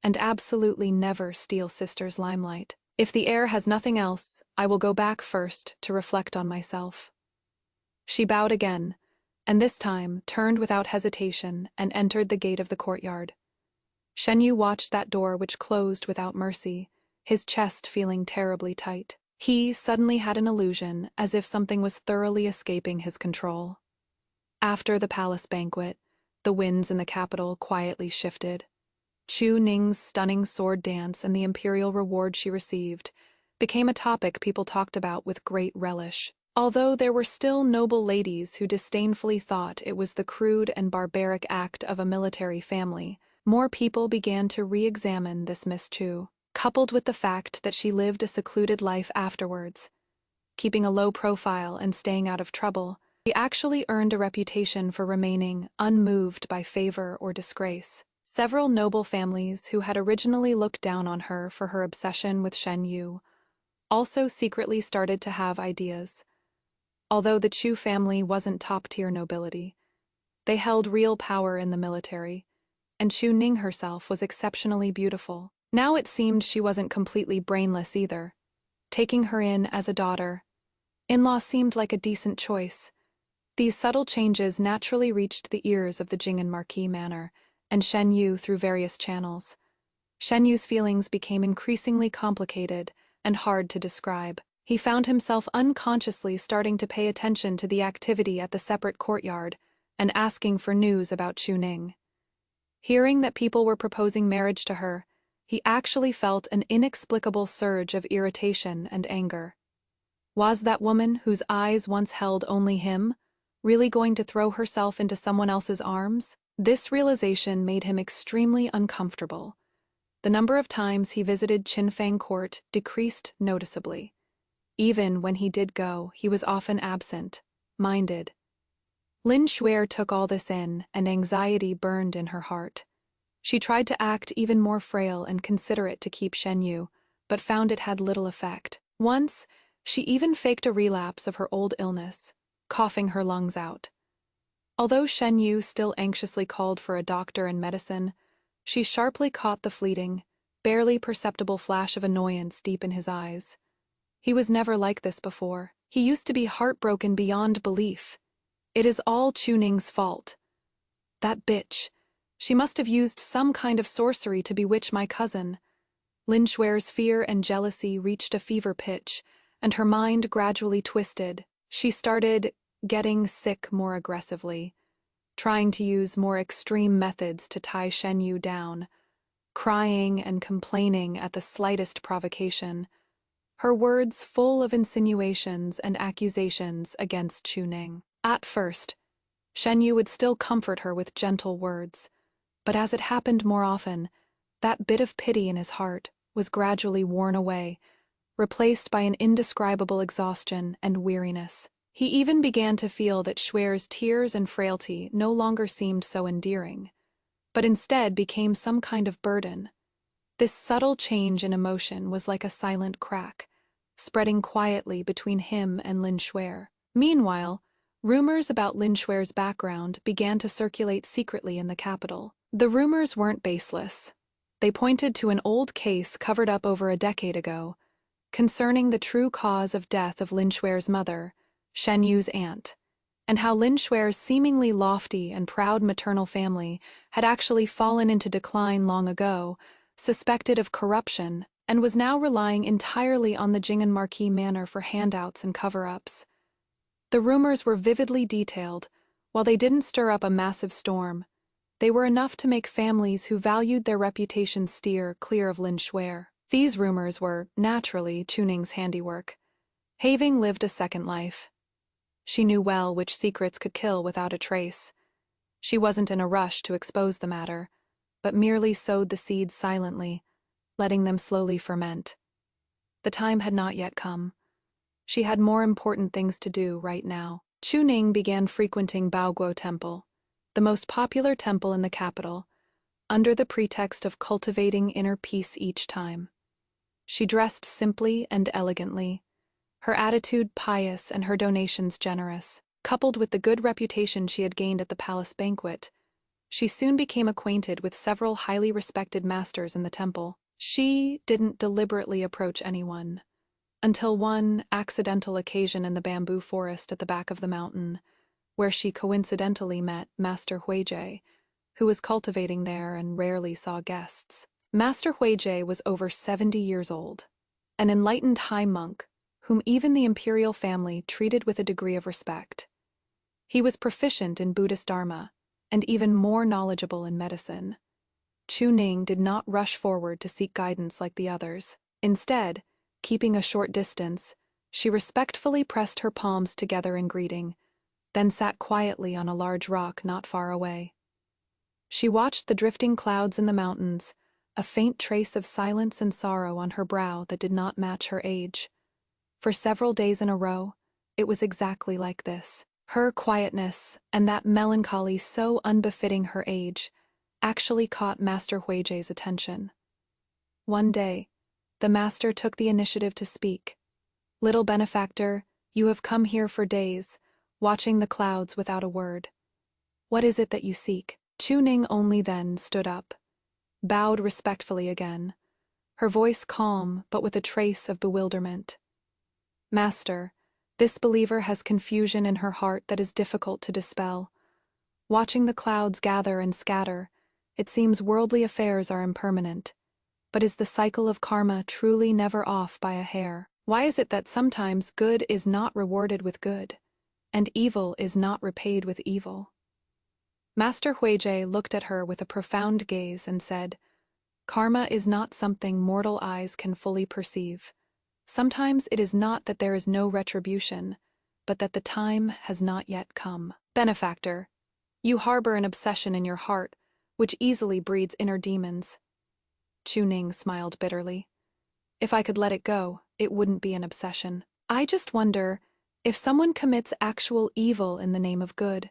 Speaker 1: and absolutely never steal sister's limelight. If the heir has nothing else, I will go back first to reflect on myself." She bowed again, and this time turned without hesitation and entered the gate of the courtyard. Shen Yu watched that door which closed without mercy, his chest feeling terribly tight. He suddenly had an illusion as if something was thoroughly escaping his control. After the palace banquet, the winds in the capital quietly shifted. Chu-Ning's stunning sword dance and the imperial reward she received became a topic people talked about with great relish. Although there were still noble ladies who disdainfully thought it was the crude and barbaric act of a military family, more people began to re-examine this Miss Chu, coupled with the fact that she lived a secluded life afterwards. Keeping a low profile and staying out of trouble, she actually earned a reputation for remaining unmoved by favor or disgrace. Several noble families who had originally looked down on her for her obsession with Shen Yu also secretly started to have ideas. Although the Chu family wasn't top-tier nobility, they held real power in the military, and Chu-Ning herself was exceptionally beautiful. Now it seemed she wasn't completely brainless either. Taking her in as a daughter-in-law seemed like a decent choice. These subtle changes naturally reached the ears of the Jing'an Marquis Manor and Shen Yu through various channels. Shen Yu's feelings became increasingly complicated and hard to describe. He found himself unconsciously starting to pay attention to the activity at the separate courtyard and asking for news about Chu-Ning. Hearing that people were proposing marriage to her, he actually felt an inexplicable surge of irritation and anger. Was that woman, whose eyes once held only him, really going to throw herself into someone else's arms? This realization made him extremely uncomfortable, The number of times he visited Qinfang Court decreased noticeably. Even when he did go, he was often absent-minded. Lin Xuer took all this in, and anxiety burned in her heart. She tried to act even more frail and considerate to keep Shen Yu, but found it had little effect. Once, she even faked a relapse of her old illness, coughing her lungs out. Although Shen Yu still anxiously called for a doctor and medicine, she sharply caught the fleeting, barely perceptible flash of annoyance deep in his eyes. He was never like this before. He used to be heartbroken beyond belief. It is all Cuning's fault. That bitch. She must have used some kind of sorcery to bewitch my cousin. Lin Xuer's fear and jealousy reached a fever pitch, and her mind gradually twisted. She started getting sick more aggressively, trying to use more extreme methods to tie Shen Yu down, crying and complaining at the slightest provocation, her words full of insinuations and accusations against Chuning. At first, Shen Yu would still comfort her with gentle words, but as it happened more often, that bit of pity in his heart was gradually worn away, replaced by an indescribable exhaustion and weariness. He even began to feel that Xuer's tears and frailty no longer seemed so endearing, but instead became some kind of burden. This subtle change in emotion was like a silent crack, spreading quietly between him and Lin Xuer. Meanwhile, rumors about Lin Xuer's background began to circulate secretly in the capital. The rumors weren't baseless. They pointed to an old case covered up over a decade ago, concerning the true cause of death of Lin Xuer's mother, Shen Yu's aunt, and how Lin Xuer's seemingly lofty and proud maternal family had actually fallen into decline long ago, suspected of corruption, and was now relying entirely on the Jing'an Marquis manor for handouts and cover-ups. The rumors were vividly detailed. While they didn't stir up a massive storm, they were enough to make families who valued their reputation steer clear of Lin Xuer. These rumors were, naturally, Chuning's handiwork. Having lived a second life, she knew well which secrets could kill without a trace. She wasn't in a rush to expose the matter, but merely sowed the seeds silently, letting them slowly ferment. The time had not yet come. She had more important things to do right now. Chuning began frequenting Baoguo Temple, the most popular temple in the capital, under the pretext of cultivating inner peace each time. She dressed simply and elegantly, her attitude pious and her donations generous. Coupled with the good reputation she had gained at the palace banquet, she soon became acquainted with several highly respected masters in the temple. She didn't deliberately approach anyone, until one accidental occasion in the bamboo forest at the back of the mountain, where she coincidentally met Master Huijie, who was cultivating there and rarely saw guests. Master Huijie was over 70 years old, an enlightened high monk whom even the imperial family treated with a degree of respect. He was proficient in Buddhist Dharma, and even more knowledgeable in medicine. Chuning did not rush forward to seek guidance like the others. Instead, keeping a short distance, she respectfully pressed her palms together in greeting, then sat quietly on a large rock not far away. She watched the drifting clouds in the mountains, a faint trace of silence and sorrow on her brow that did not match her age. For several days in a row, it was exactly like this. Her quietness, and that melancholy so unbefitting her age, actually caught Master Huijie's attention. One day, the master took the initiative to speak. "Little benefactor, you have come here for days, watching the clouds without a word. What is it that you seek?" Chuning only then stood up, bowed respectfully again, her voice calm but with a trace of bewilderment. "Master, this believer has confusion in her heart that is difficult to dispel. Watching the clouds gather and scatter, it seems worldly affairs are impermanent. But is the cycle of karma truly never off by a hair? Why is it that sometimes good is not rewarded with good, and evil is not repaid with evil?" Master Huijie looked at her with a profound gaze and said, "Karma is not something mortal eyes can fully perceive. Sometimes it is not that there is no retribution, but that the time has not yet come. Benefactor, you harbor an obsession in your heart, which easily breeds inner demons. Chuning smiled bitterly. If I could let it go, it wouldn't be an obsession. I just wonder if someone commits actual evil in the name of good,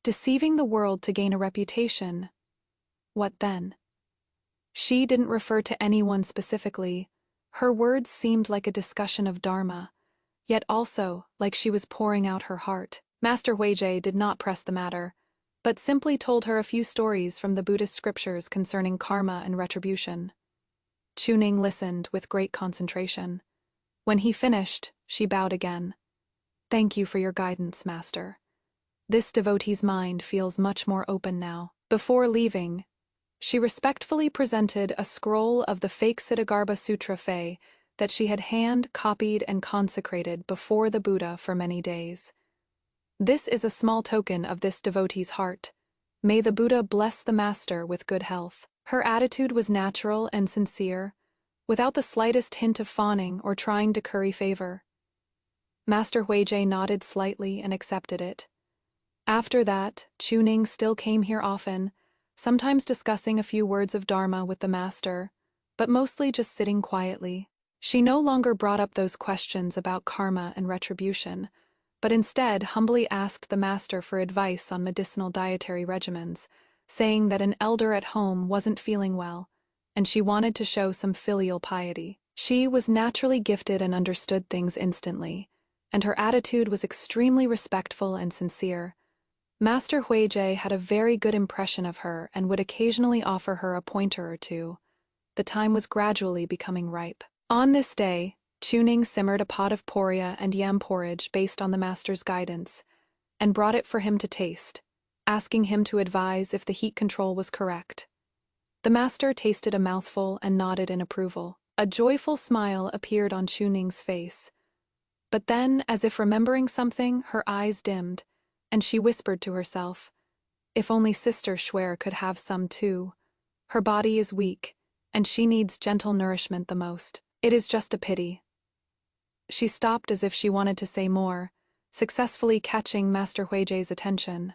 Speaker 1: deceiving the world to gain a reputation, what then? She didn't refer to anyone specifically. Her words seemed like a discussion of dharma, yet also like she was pouring out her heart. Master Huijie did not press the matter, but simply told her a few stories from the Buddhist scriptures concerning karma and retribution. Chuning listened with great concentration. When he finished, she bowed again. Thank you for your guidance, Master. This devotee's mind feels much more open now. Before leaving, she respectfully presented a scroll of the fake Siddhagarbha Sutra Fei that she had hand-copied and consecrated before the Buddha for many days. This is a small token of this devotee's heart. May the Buddha bless the Master with good health. Her attitude was natural and sincere, without the slightest hint of fawning or trying to curry favor. Master Huijie nodded slightly and accepted it. After that, Chuning still came here often, sometimes discussing a few words of Dharma with the Master, but mostly just sitting quietly. She no longer brought up those questions about karma and retribution, but instead humbly asked the Master for advice on medicinal dietary regimens, saying that an elder at home wasn't feeling well, and she wanted to show some filial piety. She was naturally gifted and understood things instantly, and her attitude was extremely respectful and sincere. Master Huijie had a very good impression of her and would occasionally offer her a pointer or two. The time was gradually becoming ripe. On this day, Chuning simmered a pot of poria and yam porridge based on the Master's guidance, and brought it for him to taste, asking him to advise if the heat control was correct. The Master tasted a mouthful and nodded in approval. A joyful smile appeared on Chuning's face. But then, as if remembering something, her eyes dimmed, and she whispered to herself, if only Sister Schwer could have some too. Her body is weak, and she needs gentle nourishment the most. It is just a pity. She stopped as if she wanted to say more, successfully catching Master Huijie's attention.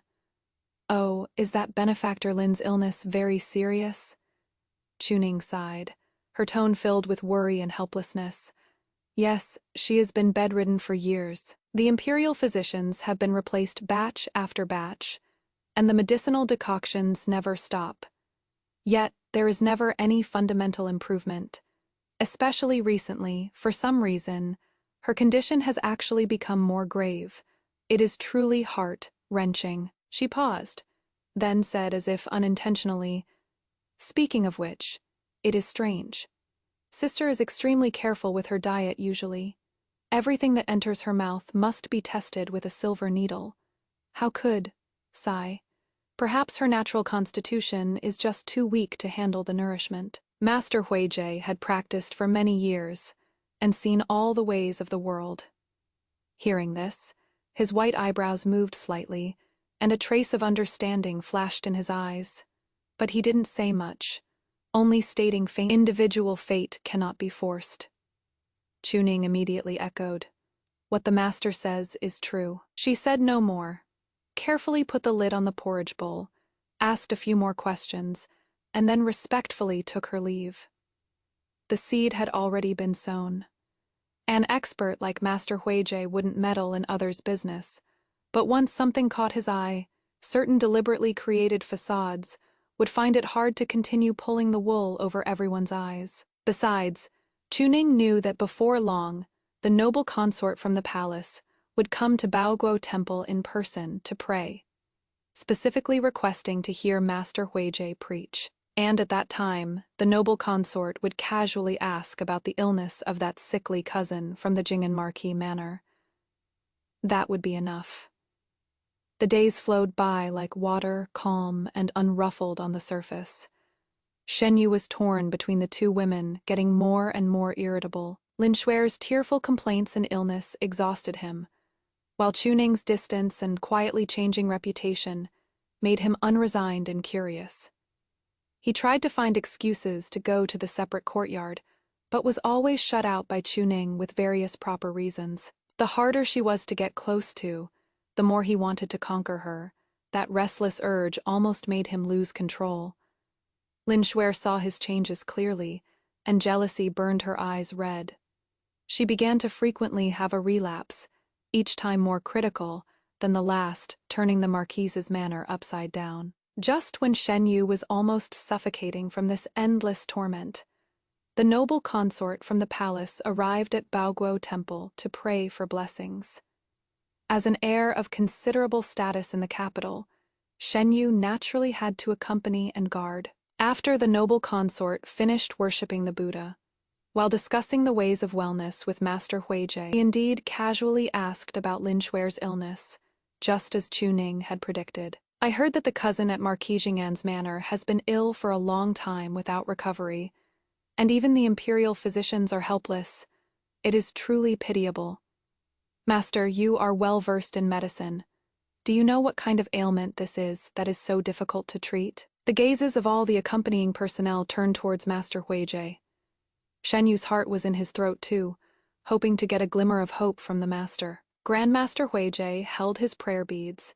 Speaker 1: Oh, is that Benefactor Lin's illness very serious? Chuning sighed, her tone filled with worry and helplessness. Yes, she has been bedridden for years. The imperial physicians have been replaced batch after batch, and the medicinal decoctions never stop. Yet, there is never any fundamental improvement. Especially recently, for some reason, her condition has actually become more grave. It is truly heart-wrenching. She paused, then said as if unintentionally, speaking of which, it is strange. Sister is extremely careful with her diet usually. Everything that enters her mouth must be tested with a silver needle. How could, sigh, perhaps her natural constitution is just too weak to handle the nourishment. Master Huijie had practiced for many years and seen all the ways of the world. Hearing this, his white eyebrows moved slightly, and a trace of understanding flashed in his eyes. But he didn't say much, only stating individual fate cannot be forced. Chuning immediately echoed, what the Master says is true. She said no more, carefully put the lid on the porridge bowl, asked a few more questions, and then respectfully took her leave. The seed had already been sown. An expert like Master Huijie wouldn't meddle in others' business, but once something caught his eye, certain deliberately created facades would find it hard to continue pulling the wool over everyone's eyes. Besides, Chuning knew that before long, the noble consort from the palace would come to Baoguo Temple in person to pray, specifically requesting to hear Master Huijie preach. And at that time, the noble consort would casually ask about the illness of that sickly cousin from the Jing'an Marquis Manor. That would be enough. The days flowed by like water, calm and unruffled on the surface. Shenyu was torn between the two women, getting more and more irritable. Lin Xuer's tearful complaints and illness exhausted him, while Chuning's distance and quietly changing reputation made him unresigned and curious. He tried to find excuses to go to the separate courtyard, but was always shut out by Chuning with various proper reasons. The harder she was to get close to, the more he wanted to conquer her. That restless urge almost made him lose control. Lin Shuer saw his changes clearly, and jealousy burned her eyes red. She began to frequently have a relapse, each time more critical than the last, turning the Marquise's manor upside down. Just when Shen Yu was almost suffocating from this endless torment, the noble consort from the palace arrived at Baoguo Temple to pray for blessings. As an heir of considerable status in the capital, Shen Yu naturally had to accompany and guard. After the noble consort finished worshipping the Buddha, while discussing the ways of wellness with Master Huijie, he indeed casually asked about Lin Shuer's illness, just as Chu Ning had predicted. I heard that the cousin at Marquis Jing'an's manor has been ill for a long time without recovery, and even the imperial physicians are helpless. It is truly pitiable. Master, you are well versed in medicine. Do you know what kind of ailment this is that is so difficult to treat? The gazes of all the accompanying personnel turned towards Master Huijie. Shen Yu's heart was in his throat too, hoping to get a glimmer of hope from the master. Grandmaster Huijie held his prayer beads,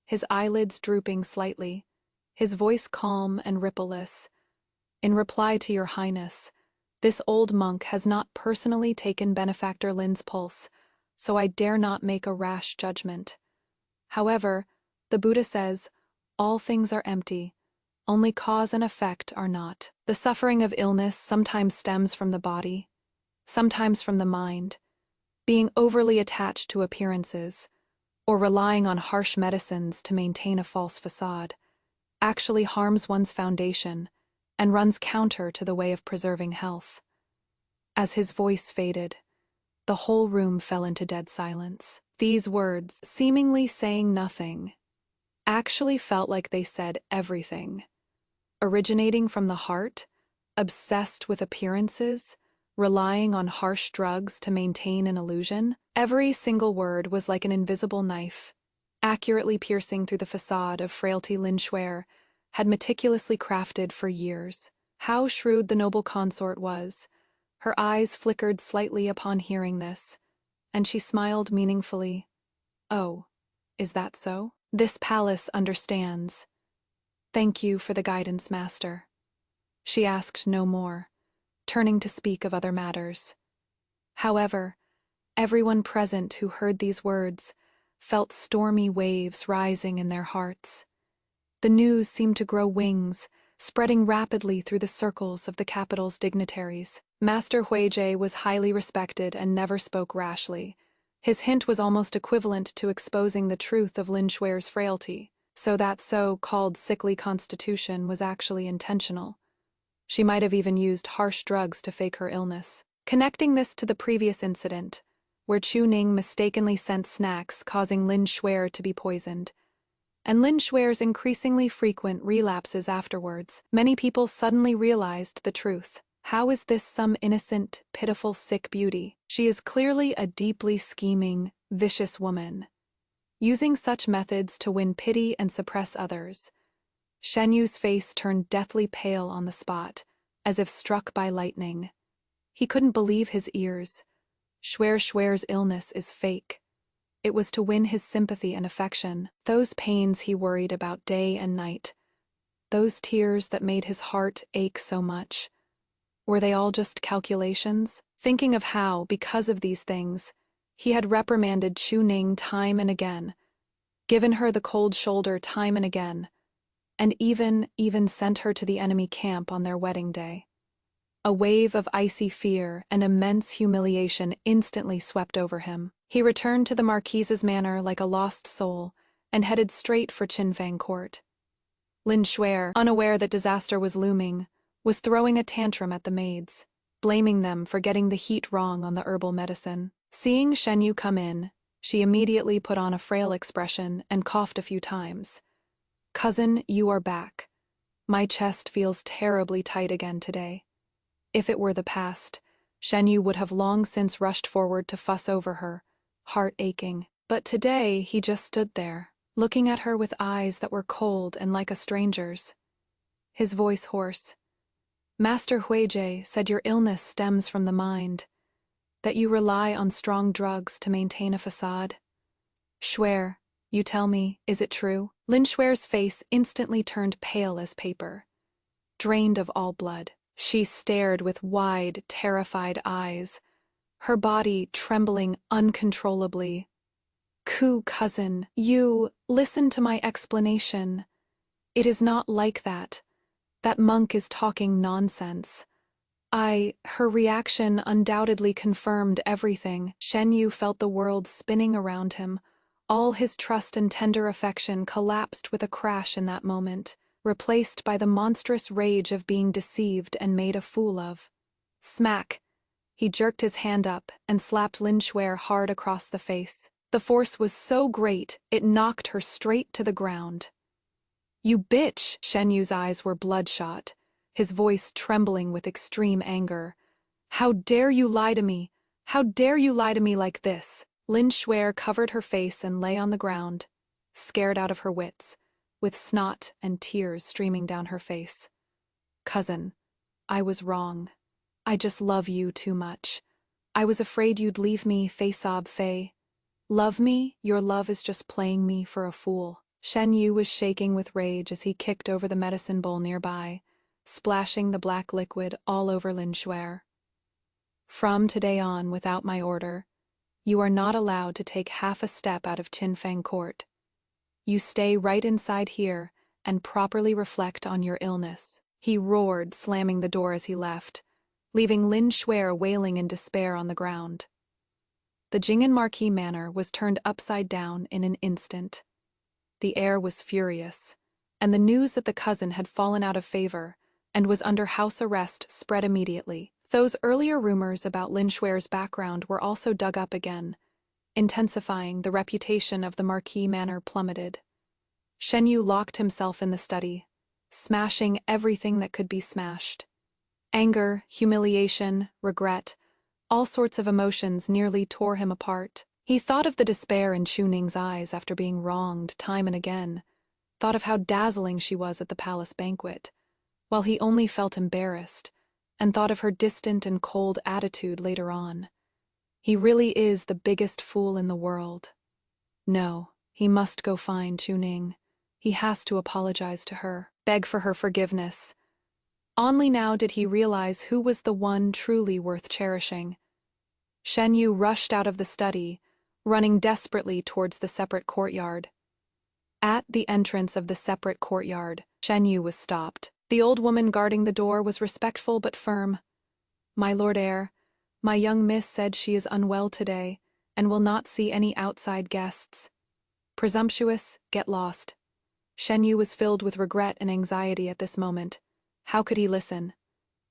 Speaker 1: his eyelids drooping slightly, his voice calm and rippleless. In reply to your highness, this old monk has not personally taken benefactor Lin's pulse, so I dare not make a rash judgment. However, the Buddha says, all things are empty, only cause and effect are not. The suffering of illness sometimes stems from the body, sometimes from the mind. Being overly attached to appearances, or relying on harsh medicines to maintain a false facade, actually harms one's foundation and runs counter to the way of preserving health. As his voice faded, the whole room fell into dead silence. These words, seemingly saying nothing, actually felt like they said everything. Originating from the heart, obsessed with appearances, relying on harsh drugs to maintain an illusion, every single word was like an invisible knife, accurately piercing through the facade of frailty Lin Shuer had meticulously crafted for years. How shrewd the noble consort was. Her eyes flickered slightly upon hearing this, and she smiled meaningfully. Oh, is that so? This palace understands. Thank you for the guidance, master. She asked no more, turning to speak of other matters. However, everyone present who heard these words felt stormy waves rising in their hearts. The news seemed to grow wings, spreading rapidly through the circles of the capital's dignitaries. Master Huijie was highly respected and never spoke rashly. His hint was almost equivalent to exposing the truth of Lin Shuer's frailty, so that so-called sickly constitution was actually intentional. She might have even used harsh drugs to fake her illness. Connecting this to the previous incident, where Chu Ning mistakenly sent snacks causing Lin Shuer to be poisoned, and Lin Shuer's increasingly frequent relapses afterwards, many people suddenly realized the truth. How is this some innocent, pitiful, sick beauty? She is clearly a deeply scheming, vicious woman, using such methods to win pity and suppress others. Shen Yu's face turned deathly pale on the spot, as if struck by lightning. He couldn't believe his ears. Shuer's illness is fake. It was to win his sympathy and affection. Those pains he worried about day and night, those tears that made his heart ache so much, were they all just calculations? Thinking of how, because of these things, he had reprimanded Chu Ning time and again, given her the cold shoulder time and again, and even sent her to the enemy camp on their wedding day. A wave of icy fear and immense humiliation instantly swept over him. He returned to the Marquise's manor like a lost soul and headed straight for Qinfang Court. Lin Shuer, unaware that disaster was looming, was throwing a tantrum at the maids, blaming them for getting the heat wrong on the herbal medicine. Seeing Shen Yu come in, she immediately put on a frail expression and coughed a few times. Cousin, you are back. My chest feels terribly tight again today. If it were the past, Shen Yu would have long since rushed forward to fuss over her, heart aching. But today he just stood there, looking at her with eyes that were cold and like a stranger's. His voice hoarse. Master Huijie said your illness stems from the mind, that you rely on strong drugs to maintain a facade. Shuer, you tell me, is it true? Lin Shuer's face instantly turned pale as paper. drained of all blood. She stared with wide, terrified eyes, her body trembling uncontrollably. Cousin, you, listen to my explanation. It is not like that. That monk is talking nonsense. Her reaction undoubtedly confirmed everything. Shen Yu felt the world spinning around him. All his trust and tender affection collapsed with a crash in that moment, replaced by the monstrous rage of being deceived and made a fool of. Smack! He jerked his hand up and slapped Lin Shuer hard across the face. The force was so great, it knocked her straight to the ground. You bitch! Shen Yu's eyes were bloodshot, his voice trembling with extreme anger. How dare you lie to me? How dare you lie to me like this? Lin Shuer covered her face and lay on the ground, scared out of her wits, with snot and tears streaming down her face. Cousin, I was wrong. I just love you too much. I was afraid you'd leave me, Fei-sob Fei. Love me? Your love is just playing me for a fool. Shen Yu was shaking with rage as he kicked over the medicine bowl nearby, splashing the black liquid all over Lin Shuer. From today on, without my order, you are not allowed to take half a step out of Qinfeng Court. You stay right inside here and properly reflect on your illness. He roared, slamming the door as he left, leaving Lin Shuer wailing in despair on the ground. The Jing'an Marquis Manor was turned upside down in an instant. The air was furious, and the news that the cousin had fallen out of favor and was under house arrest spread immediately. Those earlier rumors about Lin Shuer's background were also dug up again, intensifying. The reputation of the Marquis Manor plummeted. Shen Yu locked himself in the study, smashing everything that could be smashed. Anger, humiliation, regret, all sorts of emotions nearly tore him apart. He thought of the despair in Chu Ning's eyes after being wronged time and again, thought of how dazzling she was at the palace banquet, while he only felt embarrassed, and thought of her distant and cold attitude later on. He really is the biggest fool in the world. No, he must go find Chu Ning. He has to apologize to her, beg for her forgiveness. Only now did he realize who was the one truly worth cherishing. Shen Yu rushed out of the study, running desperately towards the separate courtyard. At the entrance of the separate courtyard, Shen Yu was stopped. The old woman guarding the door was respectful but firm. My lord heir, my young miss said she is unwell today and will not see any outside guests. Presumptuous, get lost. Shen Yu was filled with regret and anxiety at this moment. How could he listen?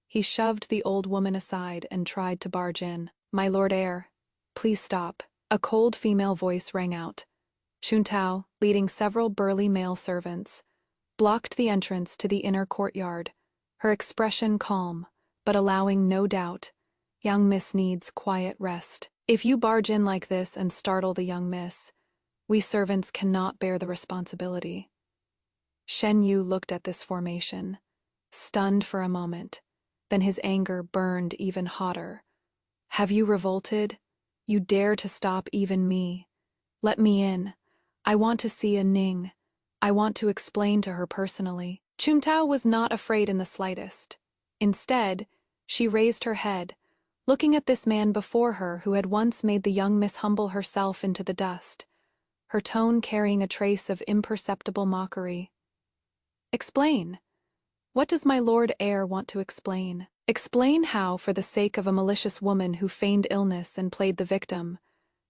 Speaker 1: He shoved the old woman aside and tried to barge in. My lord heir, please stop. A cold female voice rang out. Xuntao, leading several burly male servants, blocked the entrance to the inner courtyard, her expression calm, but allowing no doubt. Young miss needs quiet rest. If you barge in like this and startle the young miss, we servants cannot bear the responsibility. Shen Yu looked at this formation, stunned for a moment, then his anger burned even hotter. Have you revolted? You dare to stop even me. Let me in. I want to see a Ning. I want to explain to her personally. Xuntao was not afraid in the slightest. Instead, she raised her head, looking at this man before her who had once made the young miss humble herself into the dust, her tone carrying a trace of imperceptible mockery. Explain. What does my lord heir want to explain? Explain how, for the sake of a malicious woman who feigned illness and played the victim,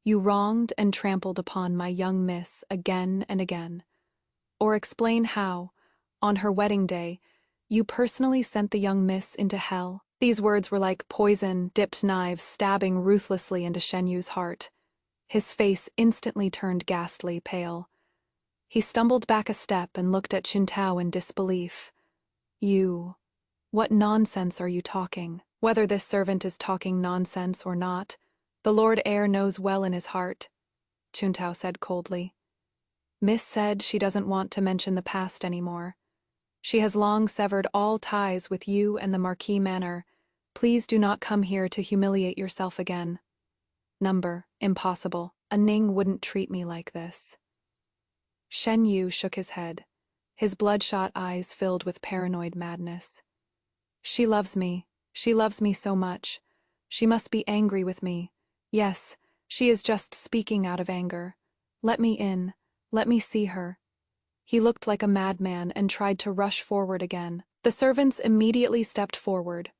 Speaker 1: you wronged and trampled upon my young miss again and again. Or explain how, on her wedding day, you personally sent the young miss into hell. These words were like poison, dipped knives stabbing ruthlessly into Shen Yu's heart. His face instantly turned ghastly pale. He stumbled back a step and looked at Xuntao in disbelief. You... What nonsense are you talking? Whether this servant is talking nonsense or not, the Lord heir knows well in his heart, Xuntao said coldly. Miss said she doesn't want to mention the past anymore. She has long severed all ties with you and the Marquis Manor. Please do not come here to humiliate yourself again. Impossible. A Ning wouldn't treat me like this. Shen Yu shook his head. his bloodshot eyes filled with paranoid madness. She loves me. She loves me so much. She must be angry with me. Yes, she is just speaking out of anger. Let me in. Let me see her. He looked like a madman and tried to rush forward again. The servants immediately stepped forward,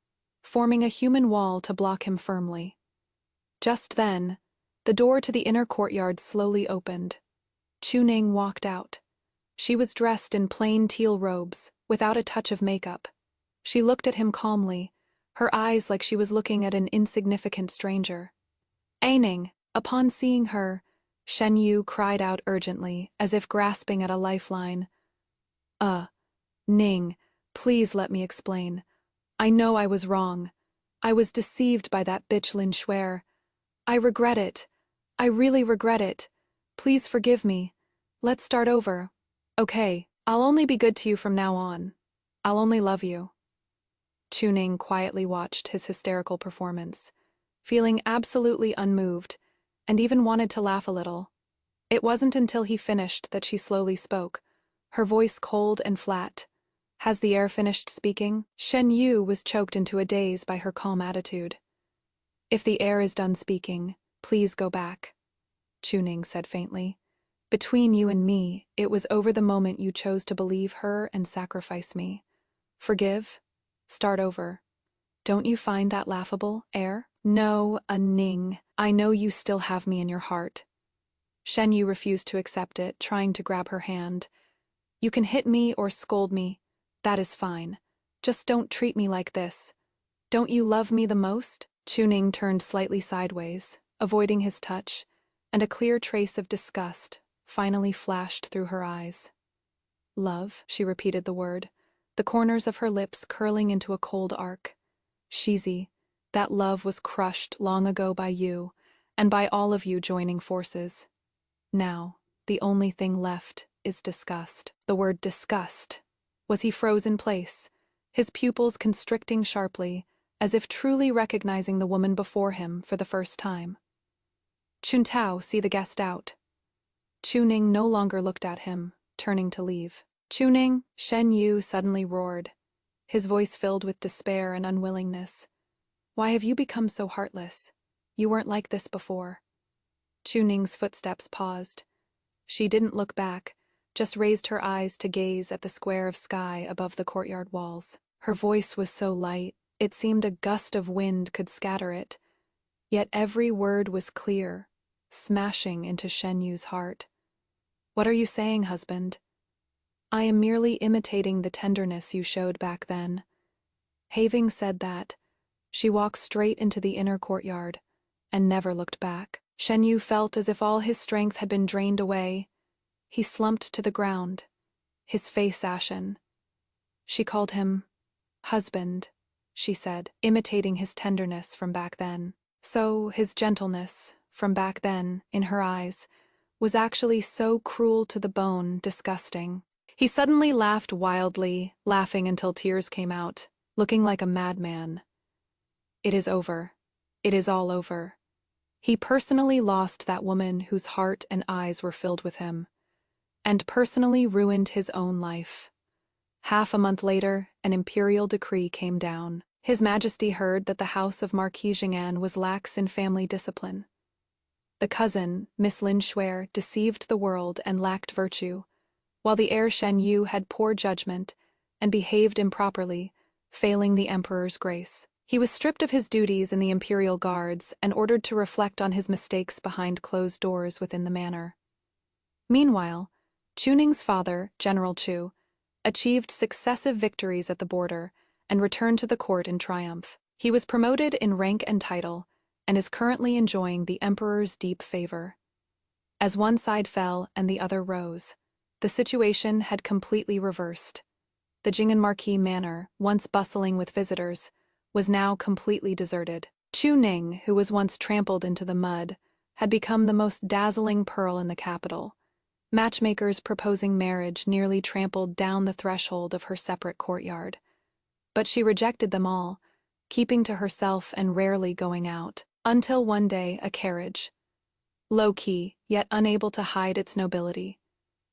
Speaker 1: forming a human wall to block him firmly. Just then, the door to the inner courtyard slowly opened. Chuning walked out. She was dressed in plain teal robes, without a touch of makeup. She looked at him calmly, her eyes like she was looking at an insignificant stranger. Aining, upon seeing her, Shen Yu cried out urgently, as if grasping at a lifeline. Ning, please let me explain. I know I was wrong. I was deceived by that bitch Lin Shuer. I regret it. I really regret it. Please forgive me. Let's start over. Okay, I'll only be good to you from now on. I'll only love you. Chuning quietly watched his hysterical performance, feeling absolutely unmoved, and even wanted to laugh a little. It wasn't until he finished that she slowly spoke, her voice cold and flat. Has the heir finished speaking? Shen Yu was choked into a daze by her calm attitude. If the heir is done speaking, please go back, Chuning said faintly. Between you and me, it was over the moment you chose to believe her and sacrifice me. Forgive? Start over. Don't you find that laughable, heir? No, Ning. I know you still have me in your heart. Shen Yu refused to accept it, trying to grab her hand. You can hit me or scold me. That is fine. Just don't treat me like this. Don't you love me the most? Chuning turned slightly sideways, avoiding his touch, and a clear trace of disgust finally flashed through her eyes. Love, she repeated the word, the corners of her lips curling into a cold arc. Shizi, that love was crushed long ago by you, and by all of you joining forces. Now, the only thing left is disgust. The word disgust. Was he froze in place, his pupils constricting sharply, as if truly recognizing the woman before him for the first time? Chuntao, see the guest out. Chuning no longer looked at him, turning to leave. Chuning, Shen Yu suddenly roared, his voice filled with despair and unwillingness. Why have you become so heartless? You weren't like this before. Chuning's footsteps paused. She didn't look back, just raised her eyes to gaze at the square of sky above the courtyard walls. Her voice was so light, it seemed a gust of wind could scatter it. Yet every word was clear, smashing into Shen Yu's heart. What are you saying, husband? I am merely imitating the tenderness you showed back then. Having said that, she walked straight into the inner courtyard and never looked back. Shen Yu felt as if all his strength had been drained away. He slumped to the ground, his face ashen. She called him husband, she said, imitating his tenderness from back then. So his gentleness, from back then, in her eyes, was actually so cruel to the bone, disgusting. He suddenly laughed wildly, laughing until tears came out, looking like a madman. It is over. It is all over. He personally lost that woman whose heart and eyes were filled with him, and personally ruined his own life. Half a month later, an imperial decree came down. His Majesty heard that the house of Marquis Jing'an was lax in family discipline. The cousin, Miss Lin Shuer, deceived the world and lacked virtue, while the heir Shen Yu had poor judgment and behaved improperly, failing the emperor's grace. He was stripped of his duties in the imperial guards and ordered to reflect on his mistakes behind closed doors within the manor. Meanwhile, Chuning's father, General Chu, achieved successive victories at the border and returned to the court in triumph. He was promoted in rank and title and is currently enjoying the emperor's deep favor. As one side fell and the other rose, the situation had completely reversed. The Jing'an Marquis Manor, once bustling with visitors, was now completely deserted. Chuning, who was once trampled into the mud, had become the most dazzling pearl in the capital. Matchmakers proposing marriage nearly trampled down the threshold of her separate courtyard. But she rejected them all, keeping to herself and rarely going out, until one day a carriage, low-key, yet unable to hide its nobility,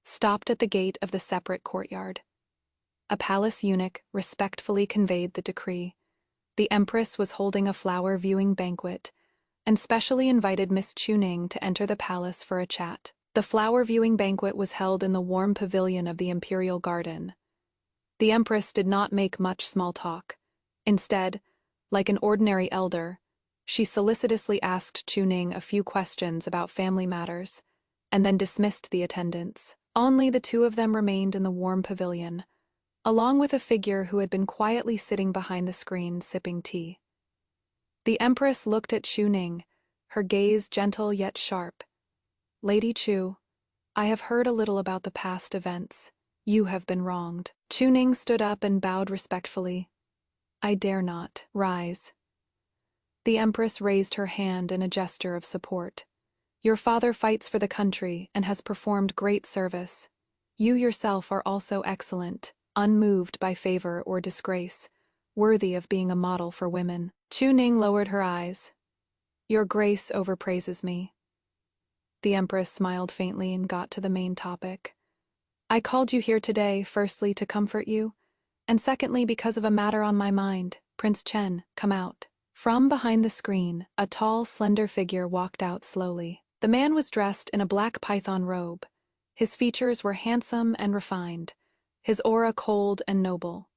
Speaker 1: stopped at the gate of the separate courtyard. A palace eunuch respectfully conveyed the decree. The empress was holding a flower viewing banquet and specially invited Miss Cunning to enter the palace for a chat. The flower viewing banquet was held in the warm pavilion of the imperial garden. The empress did not make much small talk. Instead, like an ordinary elder, she solicitously asked Cunning a few questions about family matters, and then dismissed the attendants. Only the two of them remained in the warm pavilion, along with a figure who had been quietly sitting behind the screen sipping tea. The empress looked at Cunning, her gaze gentle yet sharp. "Lady Chu, I have heard a little about the past events. You have been wronged." Cunning stood up and bowed respectfully. "I dare not rise." The empress raised her hand in a gesture of support. "Your father fights for the country and has performed great service. You yourself are also excellent, unmoved by favor or disgrace, worthy of being a model for women." Cunning lowered her eyes. "Your grace overpraises me." The empress smiled faintly and got to the main topic. "I called you here today, firstly to comfort you, and secondly because of a matter on my mind. Prince Chen, come out." From behind the screen, a tall, slender figure walked out slowly. The man was dressed in a black python robe. His features were handsome and refined, his aura cold and noble.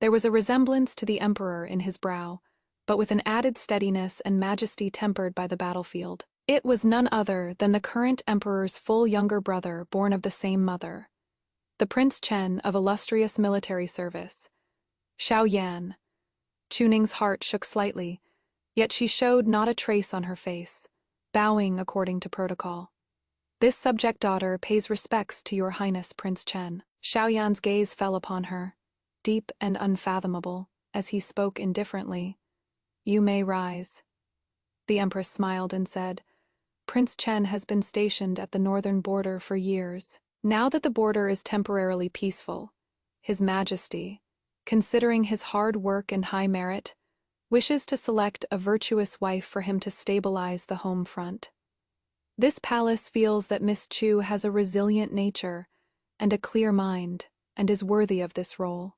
Speaker 1: There was a resemblance to the emperor in his brow, but with an added steadiness and majesty tempered by the battlefield. It was none other than the current emperor's full younger brother born of the same mother, the Prince Chen of illustrious military service, Xiao Yan. Chunning's heart shook slightly, yet she showed not a trace on her face, bowing according to protocol. "This subject daughter pays respects to your highness, Prince Chen." Xiao Yan's gaze fell upon her, deep and unfathomable, as he spoke indifferently. "You may rise." The empress smiled and said, "Prince Chen has been stationed at the northern border for years. Now that the border is temporarily peaceful, His Majesty, considering his hard work and high merit, wishes to select a virtuous wife for him to stabilize the home front. This palace feels that Miss Chu has a resilient nature and a clear mind and is worthy of this role.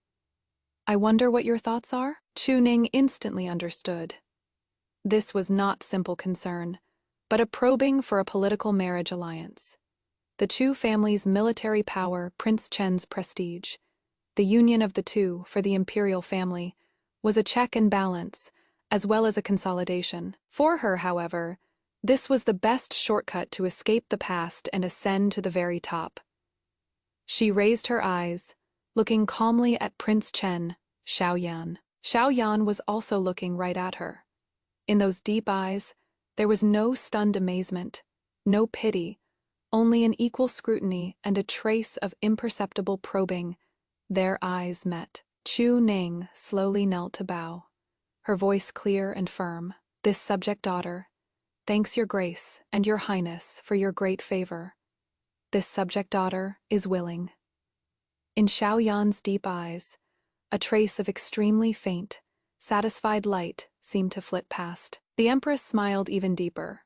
Speaker 1: I wonder what your thoughts are?" Cunning instantly understood. This was not simple concern, but a probing for a political marriage alliance. The Chu family's military power, Prince Chen's prestige, the union of the two for the imperial family, was a check and balance, as well as a consolidation. For her, however, this was the best shortcut to escape the past and ascend to the very top. She raised her eyes, looking calmly at Prince Chen, Xiao Yan. Xiao Yan was also looking right at her. In those deep eyes, there was no stunned amazement, no pity, only an equal scrutiny and a trace of imperceptible probing. Their eyes met. Cunning slowly knelt to bow, her voice clear and firm. "This subject daughter thanks your grace and your highness for your great favor. This subject daughter is willing." In Xiao Yan's deep eyes, a trace of extremely faint, satisfied light seemed to flit past. The empress smiled even deeper.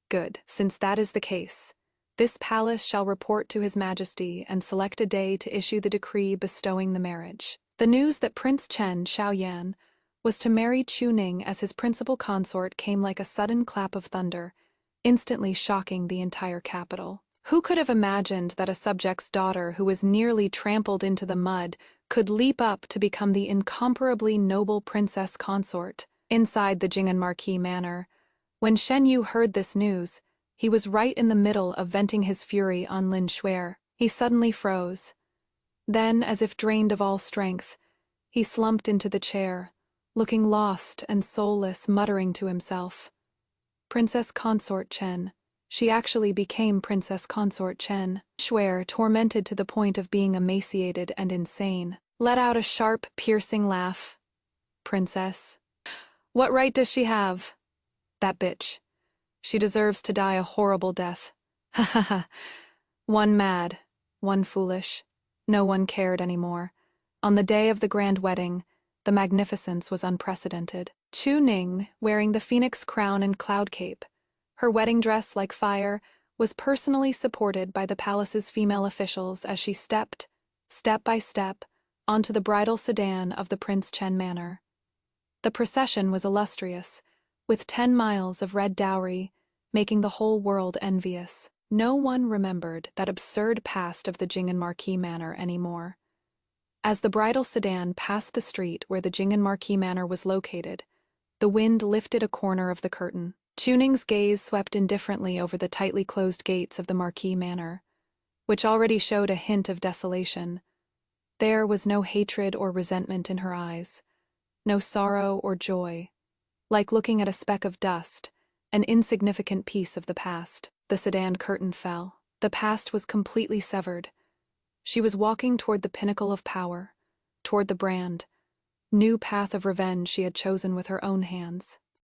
Speaker 1: "Good. Since that is the case, this palace shall report to His Majesty and select a day to issue the decree bestowing the marriage." The news that Prince Chen, Xiao Yan, was to marry Cunning as his principal consort came like a sudden clap of thunder, instantly shocking the entire capital. Who could have imagined that a subject's daughter who was nearly trampled into the mud could leap up to become the incomparably noble princess consort? Inside the Jing'an Marquis Manor, when Shen Yu heard this news, he was right in the middle of venting his fury on Lin Shuer. He suddenly froze. Then, as if drained of all strength, he slumped into the chair, looking lost and soulless, muttering to himself. Princess Consort Chen. She actually became Princess Consort Chen. Shuer, tormented to the point of being emaciated and insane, let out a sharp, piercing laugh. "Princess? What right does she have? That bitch. She deserves to die a horrible death. Ha ha ha. One mad, one foolish. No one cared anymore. On the day of the grand wedding, the magnificence was unprecedented. Cunning, wearing the phoenix crown and cloud cape, her wedding dress like fire, was personally supported by the palace's female officials as she stepped, step by step, onto the bridal sedan of the Prince Chen manor. The procession was illustrious, with 10 miles of red dowry, making the whole world envious. No one remembered that absurd past of the Jing'an Marquis Manor anymore. As the bridal sedan passed the street where the Jing'an Marquis Manor was located, the wind lifted a corner of the curtain. Chuning's gaze swept indifferently over the tightly closed gates of the Marquis Manor, which already showed a hint of desolation. There was no hatred or resentment in her eyes, no sorrow or joy. Like looking at a speck of dust, an insignificant piece of the past. The sedan curtain fell. The past was completely severed. She was walking toward the pinnacle of power, toward the brand, new path of revenge she had chosen with her own hands.